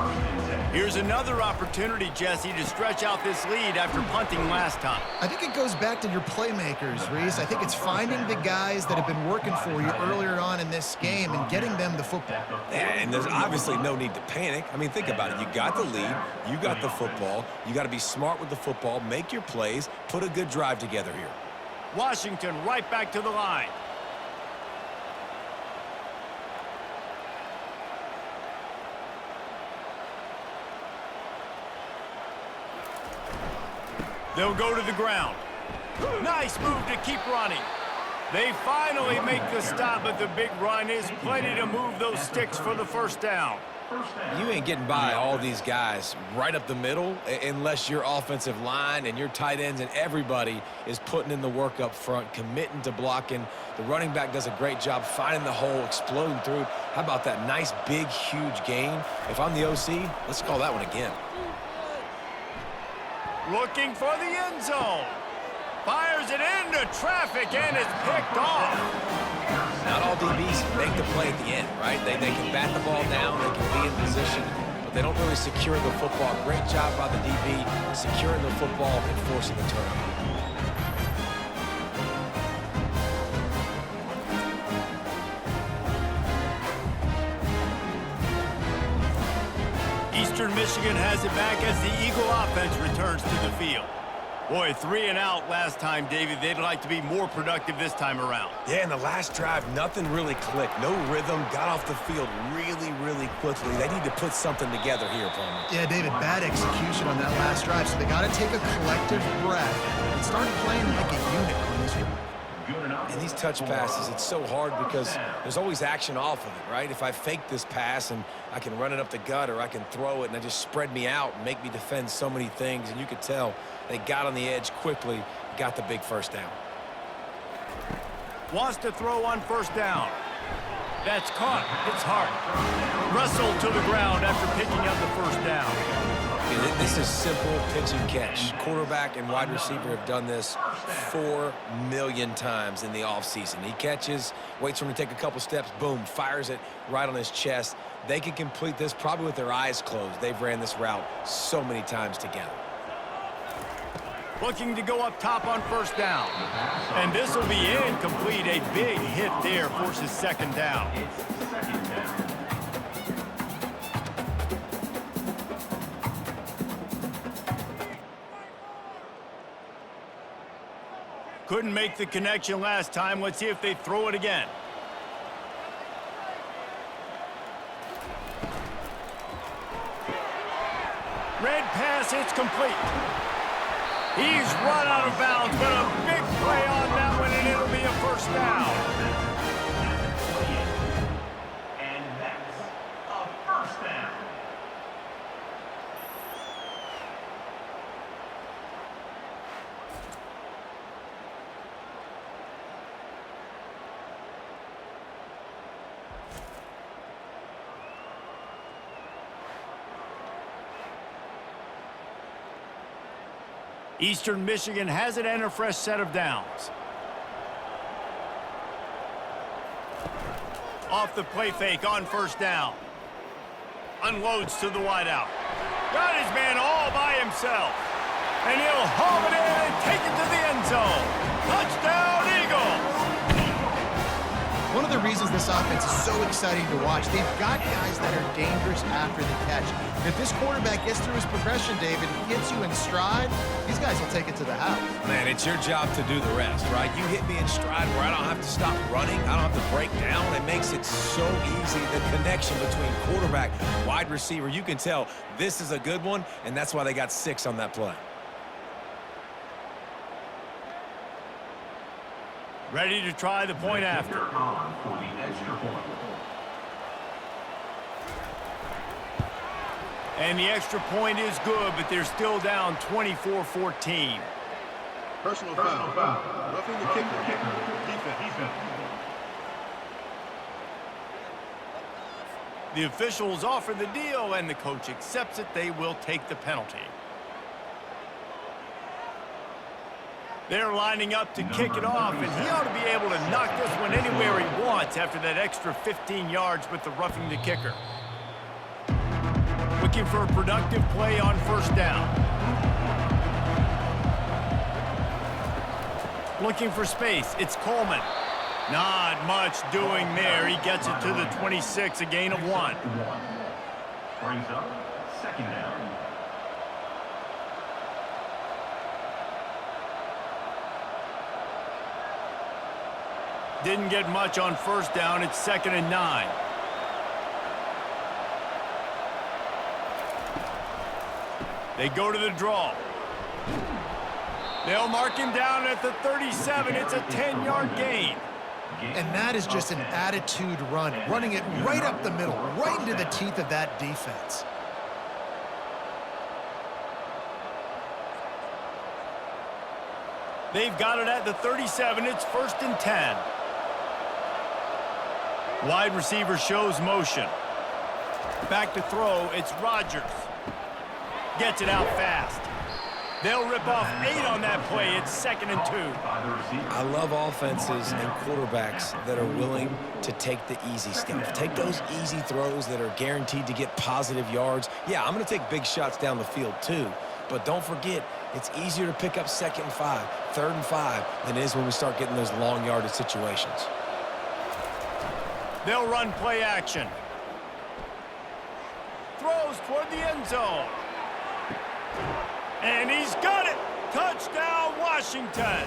Here's another opportunity, Jesse, to stretch out this lead after punting last time. I think it goes back to your playmakers, Reese. I think it's finding the guys that have been working for you earlier on in this game and getting them the football. And there's obviously no need to panic. I mean, think about it. You got the lead. You got the football. You got to be smart with the football. Make your plays. Put a good drive together here. Washington right back to the line. They'll go to the ground. Nice move to keep running. They finally make the stop, but the big run is plenty to move those sticks for the first down. You ain't getting by all these guys right up the middle unless your offensive line and your tight ends and everybody is putting in the work up front, committing to blocking. The running back does a great job finding the hole, exploding through. How about that nice, big, huge gain? If I'm the OC, let's call that one again. Looking for the end zone. Fires it into traffic, and it's picked off. Not all DBs make the play at the end, right? They can bat the ball down, they can be in position, but they don't really secure the football. Great job by the DB securing the football and forcing the turnover. Eastern Michigan has it back as the Eagle offense returns to the field. Boy, 3 and out last time, David. They'd like to be more productive this time around. Yeah, in the last drive, nothing really clicked. No rhythm, got off the field really, really quickly. They need to put something together here, Palmer. Yeah, David, bad execution on that last drive, so they got to take a collective breath and start playing like a unit on this one. And these touch passes, it's so hard because there's always action off of it, right? If I fake this pass and I can run it up the gut or I can throw it and it just spread me out and make me defend so many things, and you could tell they got on the edge quickly, got the big first down. Wants to throw on first down. That's caught. It's hard. Russell to the ground after picking up the first down. This is simple pitch and catch. Quarterback and wide receiver have done this 4 million times in the offseason. He catches, waits for him to take a couple steps, boom, fires it right on his chest. They can complete this probably with their eyes closed. They've ran this route so many times together. Looking to go up top on first down. And this will be incomplete. A big hit there forces second down. Couldn't make the connection last time. Let's see if they throw it again. Red pass, it's complete. He's run out of bounds, but a big play on that one, and it'll be a first down. And that's a first down. Eastern Michigan has it and a fresh set of downs. Off the play fake on first down. Unloads to the wideout. Got his man all by himself. And he'll haul it in and take it to the end zone. Touchdown, Eagles! One of the reasons this offense is so exciting to watch, they've got guys that are dangerous after the catch. If this quarterback gets through his progression, David, gets you in stride, these guys will take it to the house. Man, it's your job to do the rest, right? You hit me in stride where I don't have to stop running. I don't have to break down. It makes it so easy. The connection between quarterback, wide receiver, you can tell this is a good one, and that's why they got 6 on that play. Ready to try the point after. On for the extra point. And the extra point is good, but they're still down 24-14. Personal foul. Roughing the kicker. Defense. The officials offer the deal, and the coach accepts it. They will take the penalty. They're lining up to kick it off, and he ought to be able to knock this one anywhere he wants after that extra 15 yards with the roughing the kicker. Looking for a productive play on first down. Looking for space. It's Coleman. Not much doing there. He gets it to the 26, a gain of 1. Brings up second down. Didn't get much on first down. It's 2nd and 9. They go to the draw. They'll mark him down at the 37. It's a 10-yard gain. And that is just an attitude run, running it right up the middle, right into the teeth of that defense. They've got it at the 37. It's 1st and 10. Wide receiver shows motion. Back to throw. It's Rodgers. Gets it out fast. They'll rip off 8 on that play. It's 2nd and 2. I love offenses and quarterbacks that are willing to take the easy stuff. Take those easy throws that are guaranteed to get positive yards. Yeah, I'm going to take big shots down the field too. But don't forget, it's easier to pick up 2nd and 5, 3rd and 5 than it is when we start getting those long yardage situations. They'll run play action. Throws toward the end zone. And he's got it. Touchdown, Washington.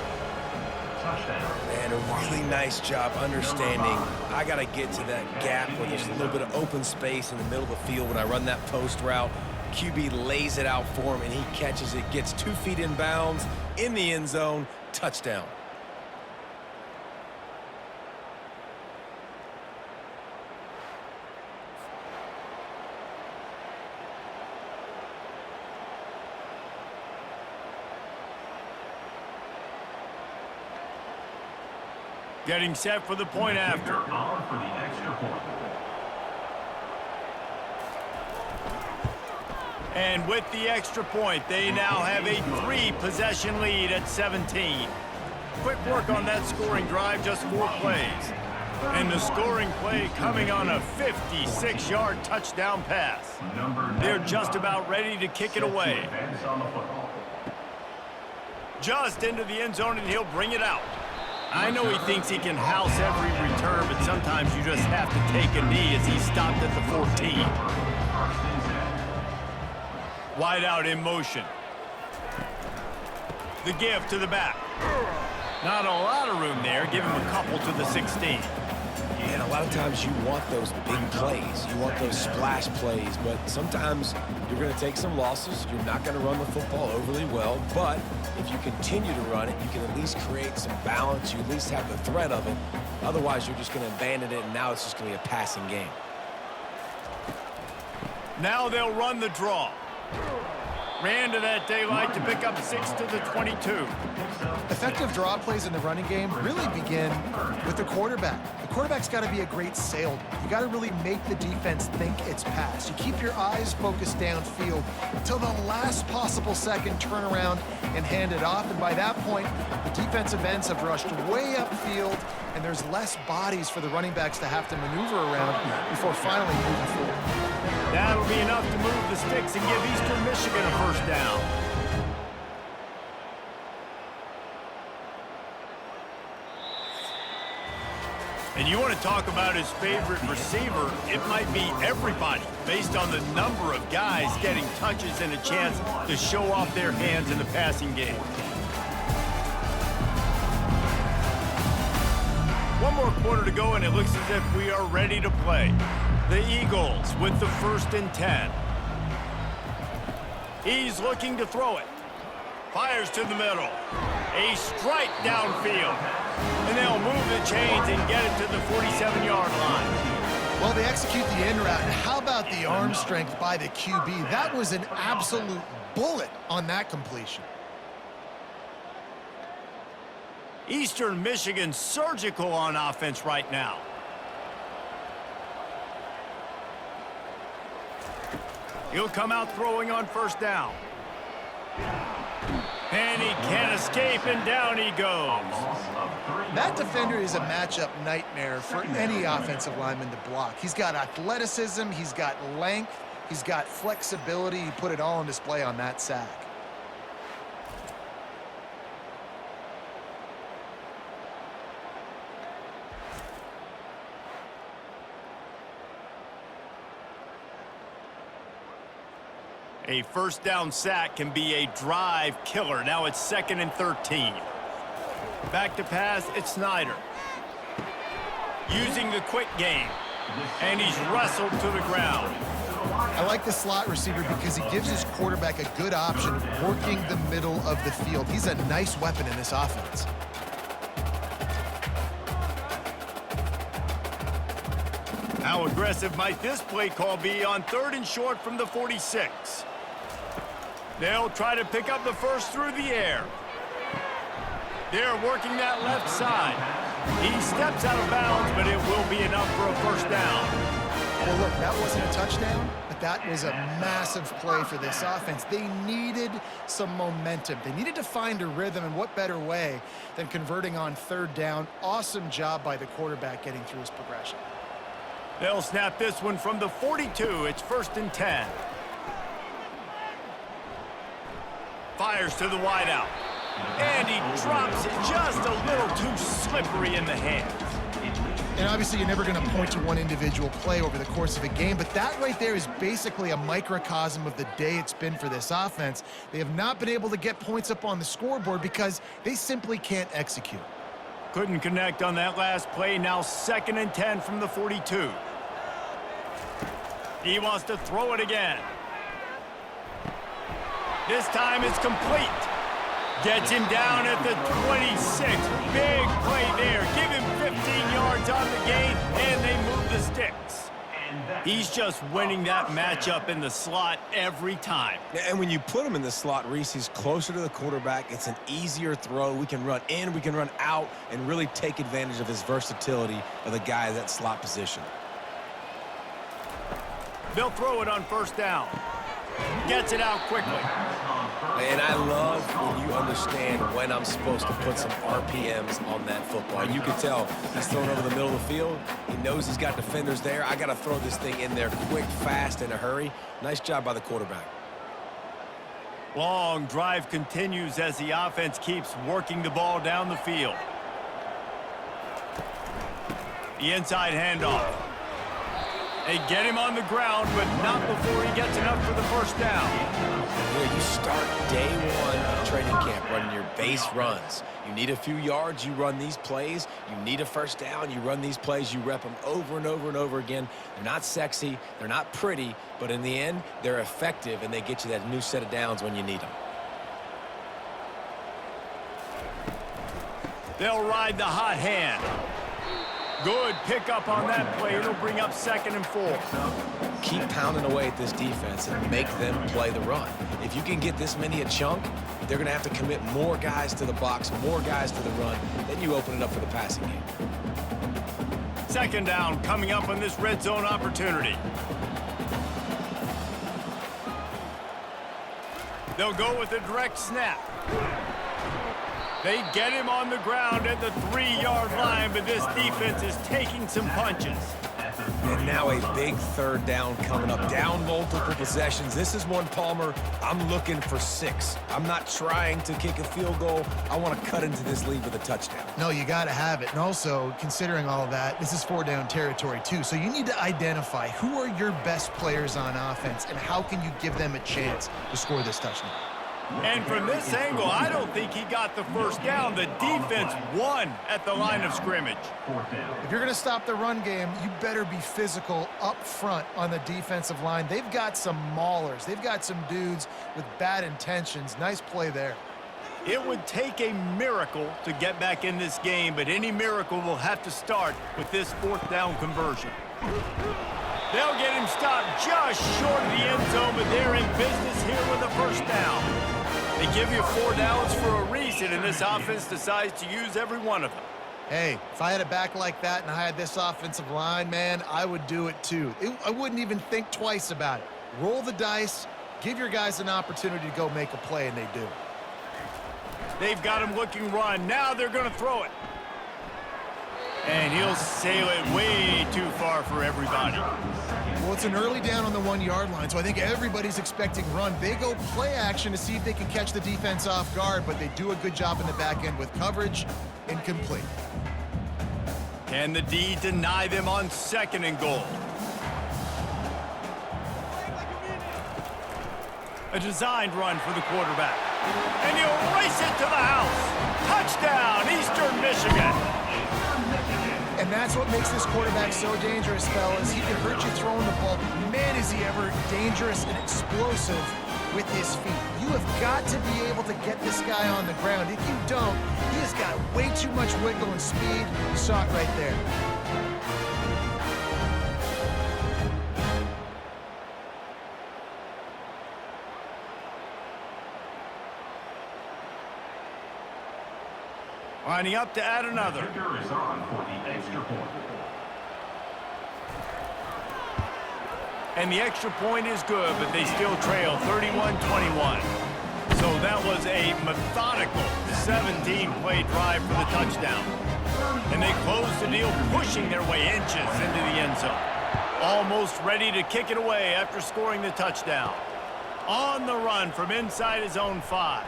Man, a really nice job understanding I got to get to that gap where there's a little bit of open space in the middle of the field when I run that post route. QB lays it out for him, and he catches it, gets 2 feet in bounds, in the end zone, touchdown. Getting set for the point after. On for the extra point. And with the extra point, they now have a 3-possession lead at 17. Quick work on that scoring drive, just 4 plays. And the scoring play coming on a 56-yard touchdown pass. They're just about ready to kick it away. Just into the end zone, and he'll bring it out. I know he thinks he can house every return, but sometimes you just have to take a knee as he stopped at the 14. Wide out in motion. The give to the back. Not a lot of room there. Give him a couple to the 16. And a lot of times you want those big plays. You want those splash plays, but sometimes you're going to take some losses. You're not going to run the football overly well, but if you continue to run it, you can at least create some balance. You at least have the threat of it. Otherwise, you're just going to abandon it, and now it's just going to be a passing game. Now they'll run the draw. Ran to that daylight to pick up 6 to the 22. Effective draw plays in the running game really begin with the quarterback. The quarterback's got to be a great salesman. You got to really make the defense think it's pass. You keep your eyes focused downfield until the last possible second, turn around and hand it off. And by that point, the defensive ends have rushed way upfield, and there's less bodies for the running backs to have to maneuver around before finally moving forward. That'll be enough to move the sticks and give Eastern Michigan a first down. And you want to talk about his favorite receiver, it might be everybody, based on the number of guys getting touches and a chance to show off their hands in the passing game. One more quarter to go, and it looks as if we are ready to play. The Eagles with the 1st and 10. He's looking to throw it. Fires to the middle. A strike downfield. And they'll move the chains and get it to the 47-yard line. Well, they execute the end route. And how about the arm strength by the QB? That was an absolute bullet on that completion. Eastern Michigan surgical on offense right now. He'll come out throwing on 1st down. And he can't escape, and down he goes. That defender is a matchup nightmare for any offensive lineman to block. He's got athleticism, he's got length, he's got flexibility. He put it all on display on that sack. A 1st down sack can be a drive killer. Now it's 2nd and 13. Back to pass, it's Snyder. Using the quick game. And he's wrestled to the ground. I like the slot receiver because he gives his quarterback a good option working the middle of the field. He's a nice weapon in this offense. How aggressive might this play call be on 3rd and short from the 46? They'll try to pick up the first through the air. They're working that left side. He steps out of bounds, but it will be enough for a 1st down. Well, look, that wasn't a touchdown, but that was a massive play for this offense. They needed some momentum. They needed to find a rhythm, and what better way than converting on 3rd down. Awesome job by the quarterback getting through his progression. They'll snap this one from the 42. It's 1st and 10. Fires to the wideout. And he drops it just a little too slippery in the hands. And obviously you're never going to point to one individual play over the course of a game, but that right there is basically a microcosm of the day it's been for this offense. They have not been able to get points up on the scoreboard because they simply can't execute. Couldn't connect on that last play. Now 2nd and 10 from the 42. He wants to throw it again. This time it's complete. Gets him down at the 26. Big play there. Give him 15 yards on the gain, and they move the sticks. He's just winning that matchup in the slot every time. And when you put him in the slot, Reese, he's closer to the quarterback. It's an easier throw. We can run in, we can run out, and really take advantage of his versatility of the guy in that slot position. They'll throw it on 1st down. Gets it out quickly. And I love when you understand when I'm supposed to put some RPMs on that football. You can tell he's thrown over the middle of the field. He knows he's got defenders there. I got to throw this thing in there quick, fast, in a hurry. Nice job by the quarterback. Long drive continues as the offense keeps working the ball down the field. The inside handoff. They get him on the ground, but not before he gets enough for the 1st down. You start day one of training camp running your base runs. You need a few yards, you run these plays. You need a 1st down, you run these plays. You rep them over and over and over again. They're not sexy, they're not pretty, but in the end, they're effective, and they get you that new set of downs when you need them. They'll ride the hot hand. Good pickup on that play. It'll bring up 2nd and 4. Keep pounding away at this defense and make them play the run. If you can get this many a chunk, they're going to have to commit more guys to the box, more guys to the run. Then you open it up for the passing game. Second down coming up on this red zone opportunity. They'll go with a direct snap. They get him on the ground at the 3-yard line, but this defense is taking some punches. And now a big third down coming up. Down multiple possessions. This is one, Palmer, I'm looking for 6. I'm not trying to kick a field goal. I want to cut into this lead with a touchdown. No, you got to have it. And also, considering all of that, this is 4-down territory too. So you need to identify who are your best players on offense and how can you give them a chance to score this touchdown. And from this angle, I don't think he got the first down. The defense won at the line of scrimmage. If you're going to stop the run game, you better be physical up front on the defensive line. They've got some maulers. They've got some dudes with bad intentions. Nice play there. It would take a miracle to get back in this game, but any miracle will have to start with this 4th down conversion. They'll get him stopped just short of the end zone, but they're in business here with a first down. They give you 4 downs for a reason, and this offense decides to use every one of them. Hey, if I had a back like that and I had this offensive line, man, I would do it too. I wouldn't even think twice about it. Roll the dice, give your guys an opportunity to go make a play, and they do. They've got him looking run. Now they're going to throw it. And he'll sail it way too far for everybody. Well, it's an early down on the 1-yard line, so I think everybody's expecting run. They go play action to see if they can catch the defense off guard, but they do a good job in the back end with coverage. Incomplete. Can the D deny them on 2nd and goal? A designed run for the quarterback. And he'll race it to the house. Touchdown, Eastern Michigan. And that's what makes this quarterback so dangerous, fellas. He can hurt you throwing the ball. Man, is he ever dangerous and explosive with his feet. You have got to be able to get this guy on the ground. If you don't, he has got way too much wiggle and speed. You saw it right there. Lining up to add another. Kicker is on for the extra point. And the extra point is good, but they still trail 31-21. So that was a methodical 17-play drive for the touchdown. And they close the deal, pushing their way inches into the end zone. Almost ready to kick it away after scoring the touchdown. On the run from inside his own 5.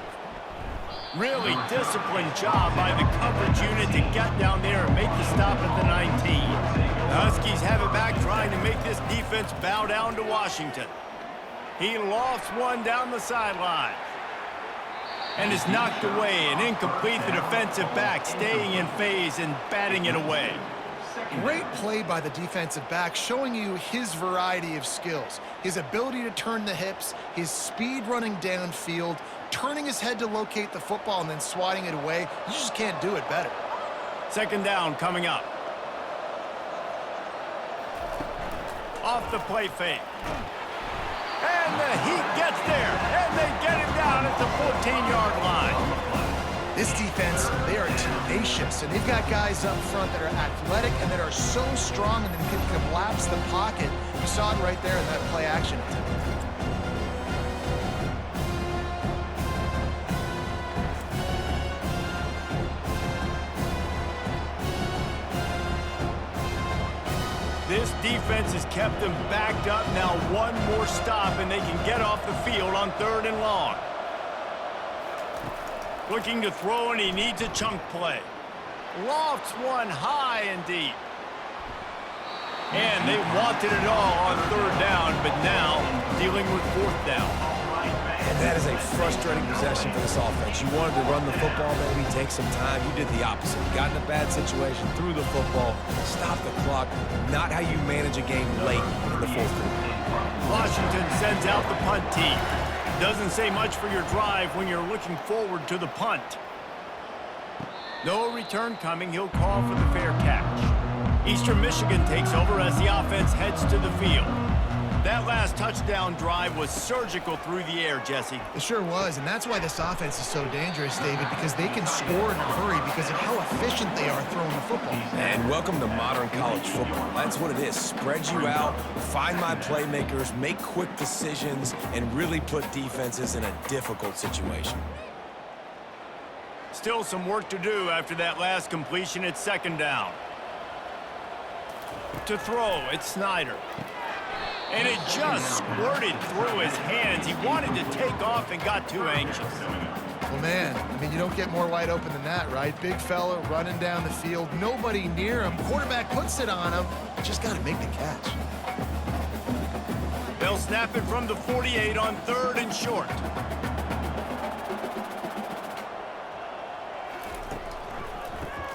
Really disciplined job by the coverage unit to get down there and make the stop at the 19. The Huskies have it back, trying to make this defense bow down to Washington. He lofts one down the sideline. And is knocked away and incomplete. The defensive back staying in phase and batting it away. Great play by the defensive back, showing you his variety of skills. His ability to turn the hips, his speed running downfield, turning his head to locate the football and then swatting it away. You just can't do it better. 2nd down coming up. Off the play fake. And the Heat gets there, and they get him down at the 14-yard line. This defense, they are tenacious, and they've got guys up front that are athletic and that are so strong and that can collapse the pocket. You saw it right there in that play action attempt. This defense has kept them backed up. Now one more stop, and they can get off the field on 3rd and long. Looking to throw, and he needs a chunk play. Lofts one high and deep. And they wanted it all on 3rd down, but now dealing with 4th down. And that is a frustrating possession for this offense. You wanted to run the football, maybe take some time. You did the opposite. You got in a bad situation, threw the football, stopped the clock. Not how you manage a game late in the 4th quarter. Washington sends out the punt team. Doesn't say much for your drive when you're looking forward to the punt. No return coming. He'll call for the fair catch. Eastern Michigan takes over as the offense heads to the field. That last touchdown drive was surgical through the air, Jesse. It sure was, and that's why this offense is so dangerous, David, because they can score in a hurry because of how efficient they are throwing the football. And welcome to modern college football. That's what it is. Spread you out, find my playmakers, make quick decisions, and really put defenses in a difficult situation. Still some work to do after that last completion at second down. To throw, it's Snyder. And it just squirted through his hands. He wanted to take off and got too anxious. Well, man, I mean, you don't get more wide open than that, right? Big fella running down the field, nobody near him. Quarterback puts it on him. Just got to make the catch. They'll snap it from the 48 on 3rd and short.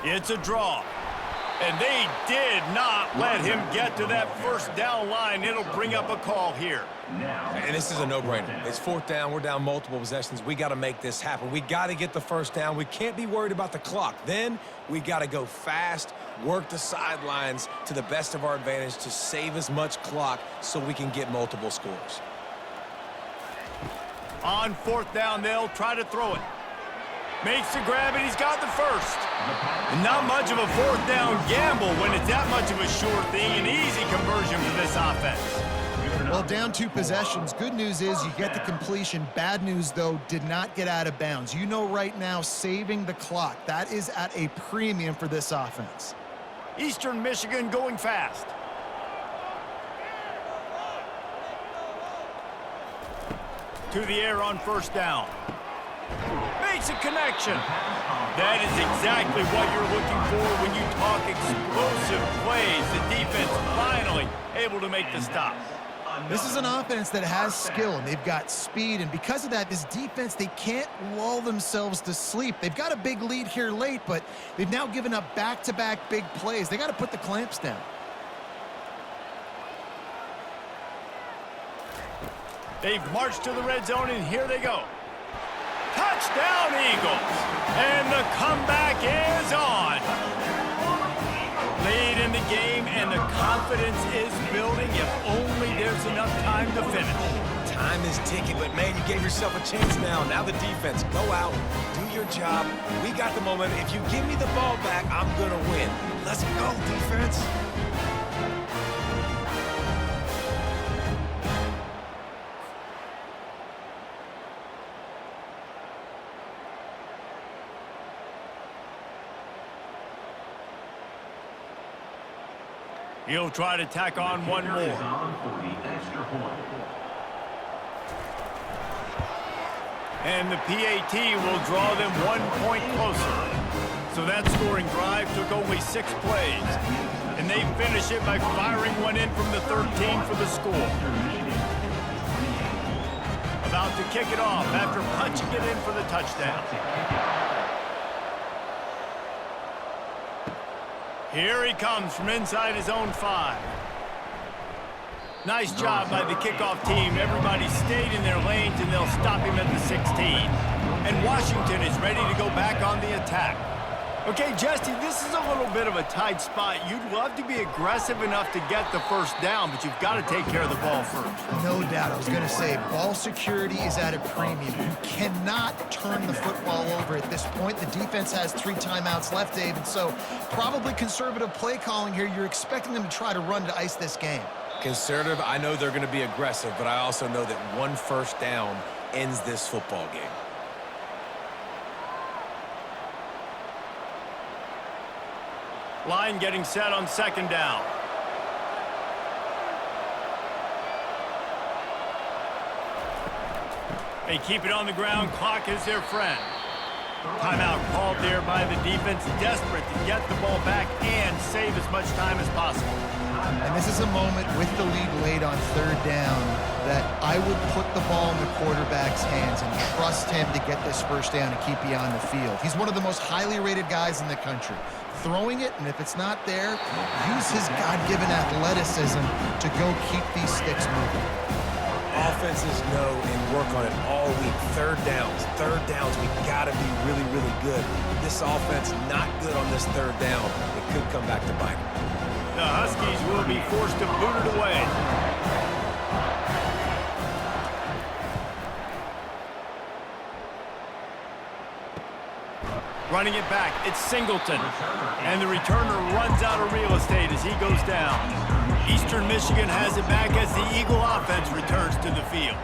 It's a draw. And they did not let him get to that first down line. It'll bring up a call here. And this is a no-brainer. It's 4th down. We're down multiple possessions. We got to make this happen. We got to get the first down. We can't be worried about the clock. Then we got to go fast, work the sidelines to the best of our advantage to save as much clock so we can get multiple scores. On 4th down, they'll try to throw it. Makes the grab, and he's got the first. And not much of a 4th down gamble when it's that much of a sure thing. An easy conversion for this offense. Well, down 2 possessions. Good news is you get the completion. Bad news, though, did not get out of bounds. You know right now, saving the clock. That is at a premium for this offense. Eastern Michigan going fast. To the air on 1st down. Makes a connection. That is exactly what you're looking for when you talk explosive plays. The defense finally able to make the stop. This is an offense that has skill, and they've got speed, and because of that, this defense, they can't lull themselves to sleep. They've got a big lead here late, but they've now given up back-to-back big plays. They got to put the clamps down. They've marched to the red zone, and here they go. Touchdown, Eagles! And the comeback is on. Lead in the game, and the confidence is building if only there's enough time to finish. Time is ticking, but, man, you gave yourself a chance now. Now the defense, go out, do your job. We got the momentum. If you give me the ball back, I'm going to win. Let's go, defense. He'll try to tack on one more. And the PAT will draw them 1 point closer. So that scoring drive took only 6 plays. And they finish it by firing one in from the 13 for the score. About to kick it off after punching it in for the touchdown. Here he comes from inside his own 5. Nice job by the kickoff team. Everybody stayed in their lanes, and they'll stop him at the 16. And Washington is ready to go back on the attack. Okay, Jesse, this is a little bit of a tight spot. You'd love to be aggressive enough to get the first down, but you've got to take care of the ball first. No doubt. I was going to say, ball security is at a premium. You cannot turn the football over at this point. The defense has 3 timeouts left, David, so probably conservative play calling here. You're expecting them to try to run to ice this game. Conservative, I know they're going to be aggressive, but I also know that 1 first down ends this football game. Line getting set on 2nd down. They keep it on the ground. Clock is their friend. Timeout called there by the defense, desperate to get the ball back and save as much time as possible. And this is a moment with the lead late on 3rd down that I would put the ball in the quarterback's hands and trust him to get this first down and keep you on the field. He's one of the most highly rated guys in the country. Throwing it, and if it's not there, use his God-given athleticism to go keep these sticks moving. Offenses know and work on it all week. 3rd downs, we got to be really, really good. This offense not good on this 3rd down. It could come back to bite them. The Huskies will be forced to boot it away. Running it back, it's Singleton. And the returner runs out of real estate as he goes down. Eastern Michigan has it back as the Eagle offense returns to the field.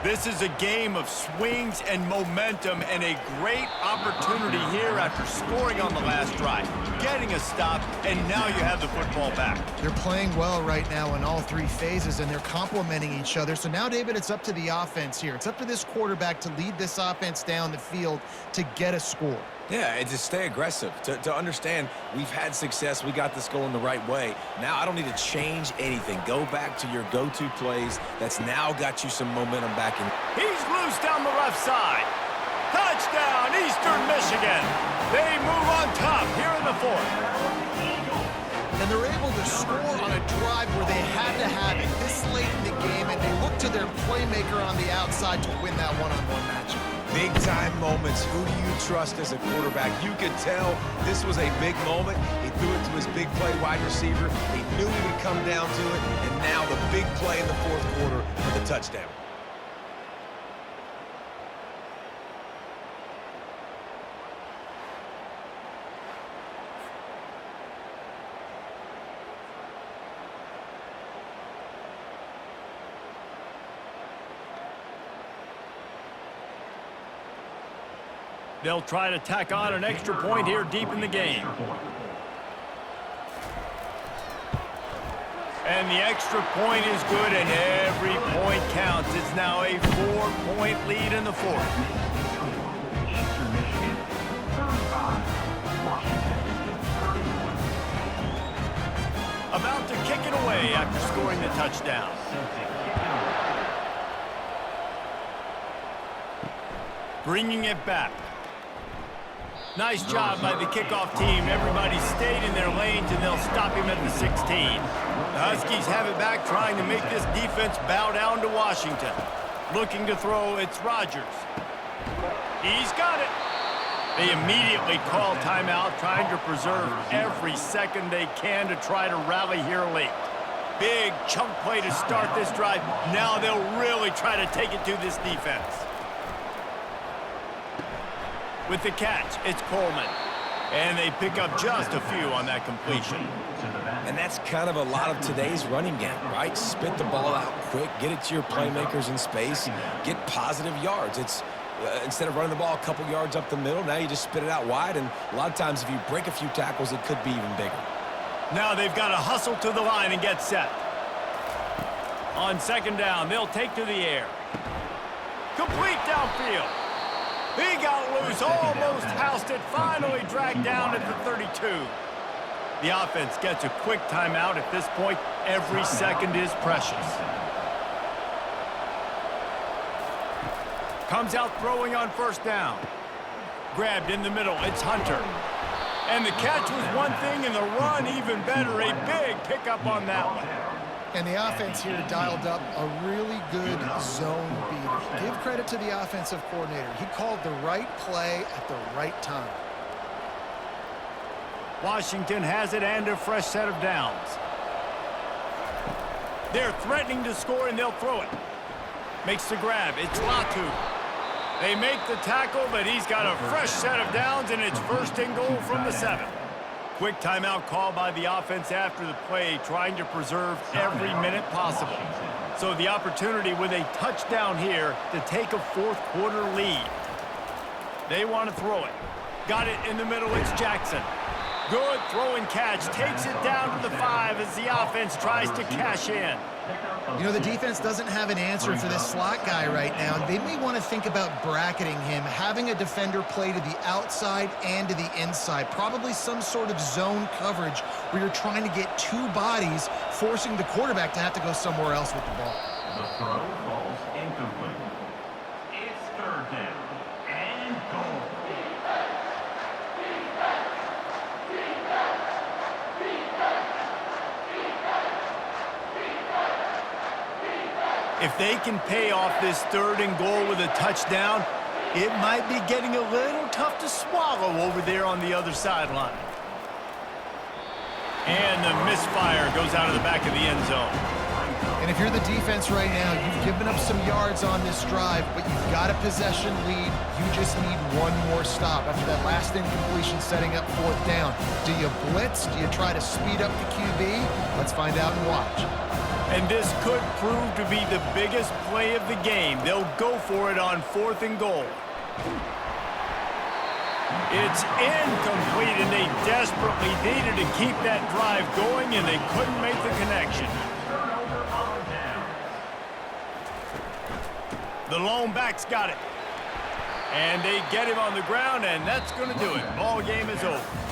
This is a game of swings and momentum and a great opportunity here after scoring on the last drive, getting a stop, and now you have the football back. They're playing well right now in all three phases, and they're complementing each other. So now, David, it's up to the offense here. It's up to this quarterback to lead this offense down the field to get a score. Yeah, and to stay aggressive, to understand we've had success, we got this going the right way. Now I don't need to change anything. Go back to your go-to plays. That's now got you some momentum back in. He's loose down the left side. Touchdown, Eastern Michigan. They move on top here in the fourth. And they're able to score on a drive where they had to have it this late in the game, and they look to their playmaker on the outside to win that one-on-one matchup. Big-time moments. Who do you trust as a quarterback? You could tell this was a big moment. He threw it to his big play wide receiver. He knew he would come down to it, and now the big play in the fourth quarter for the touchdown. They'll try to tack on an extra point here deep in the game. And the extra point is good, and every point counts. It's now a 4-point lead in the fourth. Eastern Michigan, 35. Washington, 31. About to kick it away after scoring the touchdown. Bringing it back. Nice job by the kickoff team. Everybody stayed in their lanes, and they'll stop him at the 16. The Huskies have it back, trying to make this defense bow down to Washington. Looking to throw, it's Rodgers. He's got it. They immediately call timeout, trying to preserve every second they can to try to rally here late. Big chunk play to start this drive. Now they'll really try to take it to this defense. With the catch, it's Coleman. And they pick up just a few on that completion. And that's kind of a lot of today's running game, right? Spit the ball out quick, get it to your playmakers in space, get positive yards. It's instead of running the ball a couple yards up the middle, now you just spit it out wide, and a lot of times if you break a few tackles, it could be even bigger. Now they've got to hustle to the line and get set. On second down, they'll take to the air. Complete downfield. He got loose, almost housed it, finally dragged down at the 32. The offense gets a quick timeout at this point. Every second is precious. Comes out throwing on first down. Grabbed in the middle, it's Hunter. And the catch was one thing, and the run even better. A big pickup on that one. And the offense here dialed up a really good zone beater. Give credit to the offensive coordinator. He called the right play at the right time. Washington has it and a fresh set of downs. They're threatening to score, and they'll throw it. Makes the grab. It's Latu. They make the tackle, but he's got a fresh set of downs, and it's first and goal from the 7. Quick timeout call by the offense after the play, trying to preserve every minute possible. So the opportunity with a touchdown here to take a fourth quarter lead. They want to throw it. Got it in the middle, it's Jackson. Good throw and catch, takes it down to the 5 as the offense tries to cash in. You know, the defense doesn't have an answer for this slot guy right now. They may want to think about bracketing him, having a defender play to the outside and to the inside. Probably some sort of zone coverage where you're trying to get two bodies, forcing the quarterback to have to go somewhere else with the ball. The throw falls incomplete. It's third down and goal. If they can pay off this third and goal with a touchdown, it might be getting a little tough to swallow over there on the other sideline. And the misfire goes out of the back of the end zone. And if you're the defense right now, you've given up some yards on this drive, but you've got a possession lead. You just need one more stop after that last incompletion setting up 4th down. Do you blitz? Do you try to speed up the QB? Let's find out and watch. And this could prove to be the biggest play of the game. They'll go for it on 4th and goal. It's incomplete, and they desperately needed to keep that drive going, and they couldn't make the connection. The lone back's got it. And they get him on the ground, and that's going to do it. Ball game is over.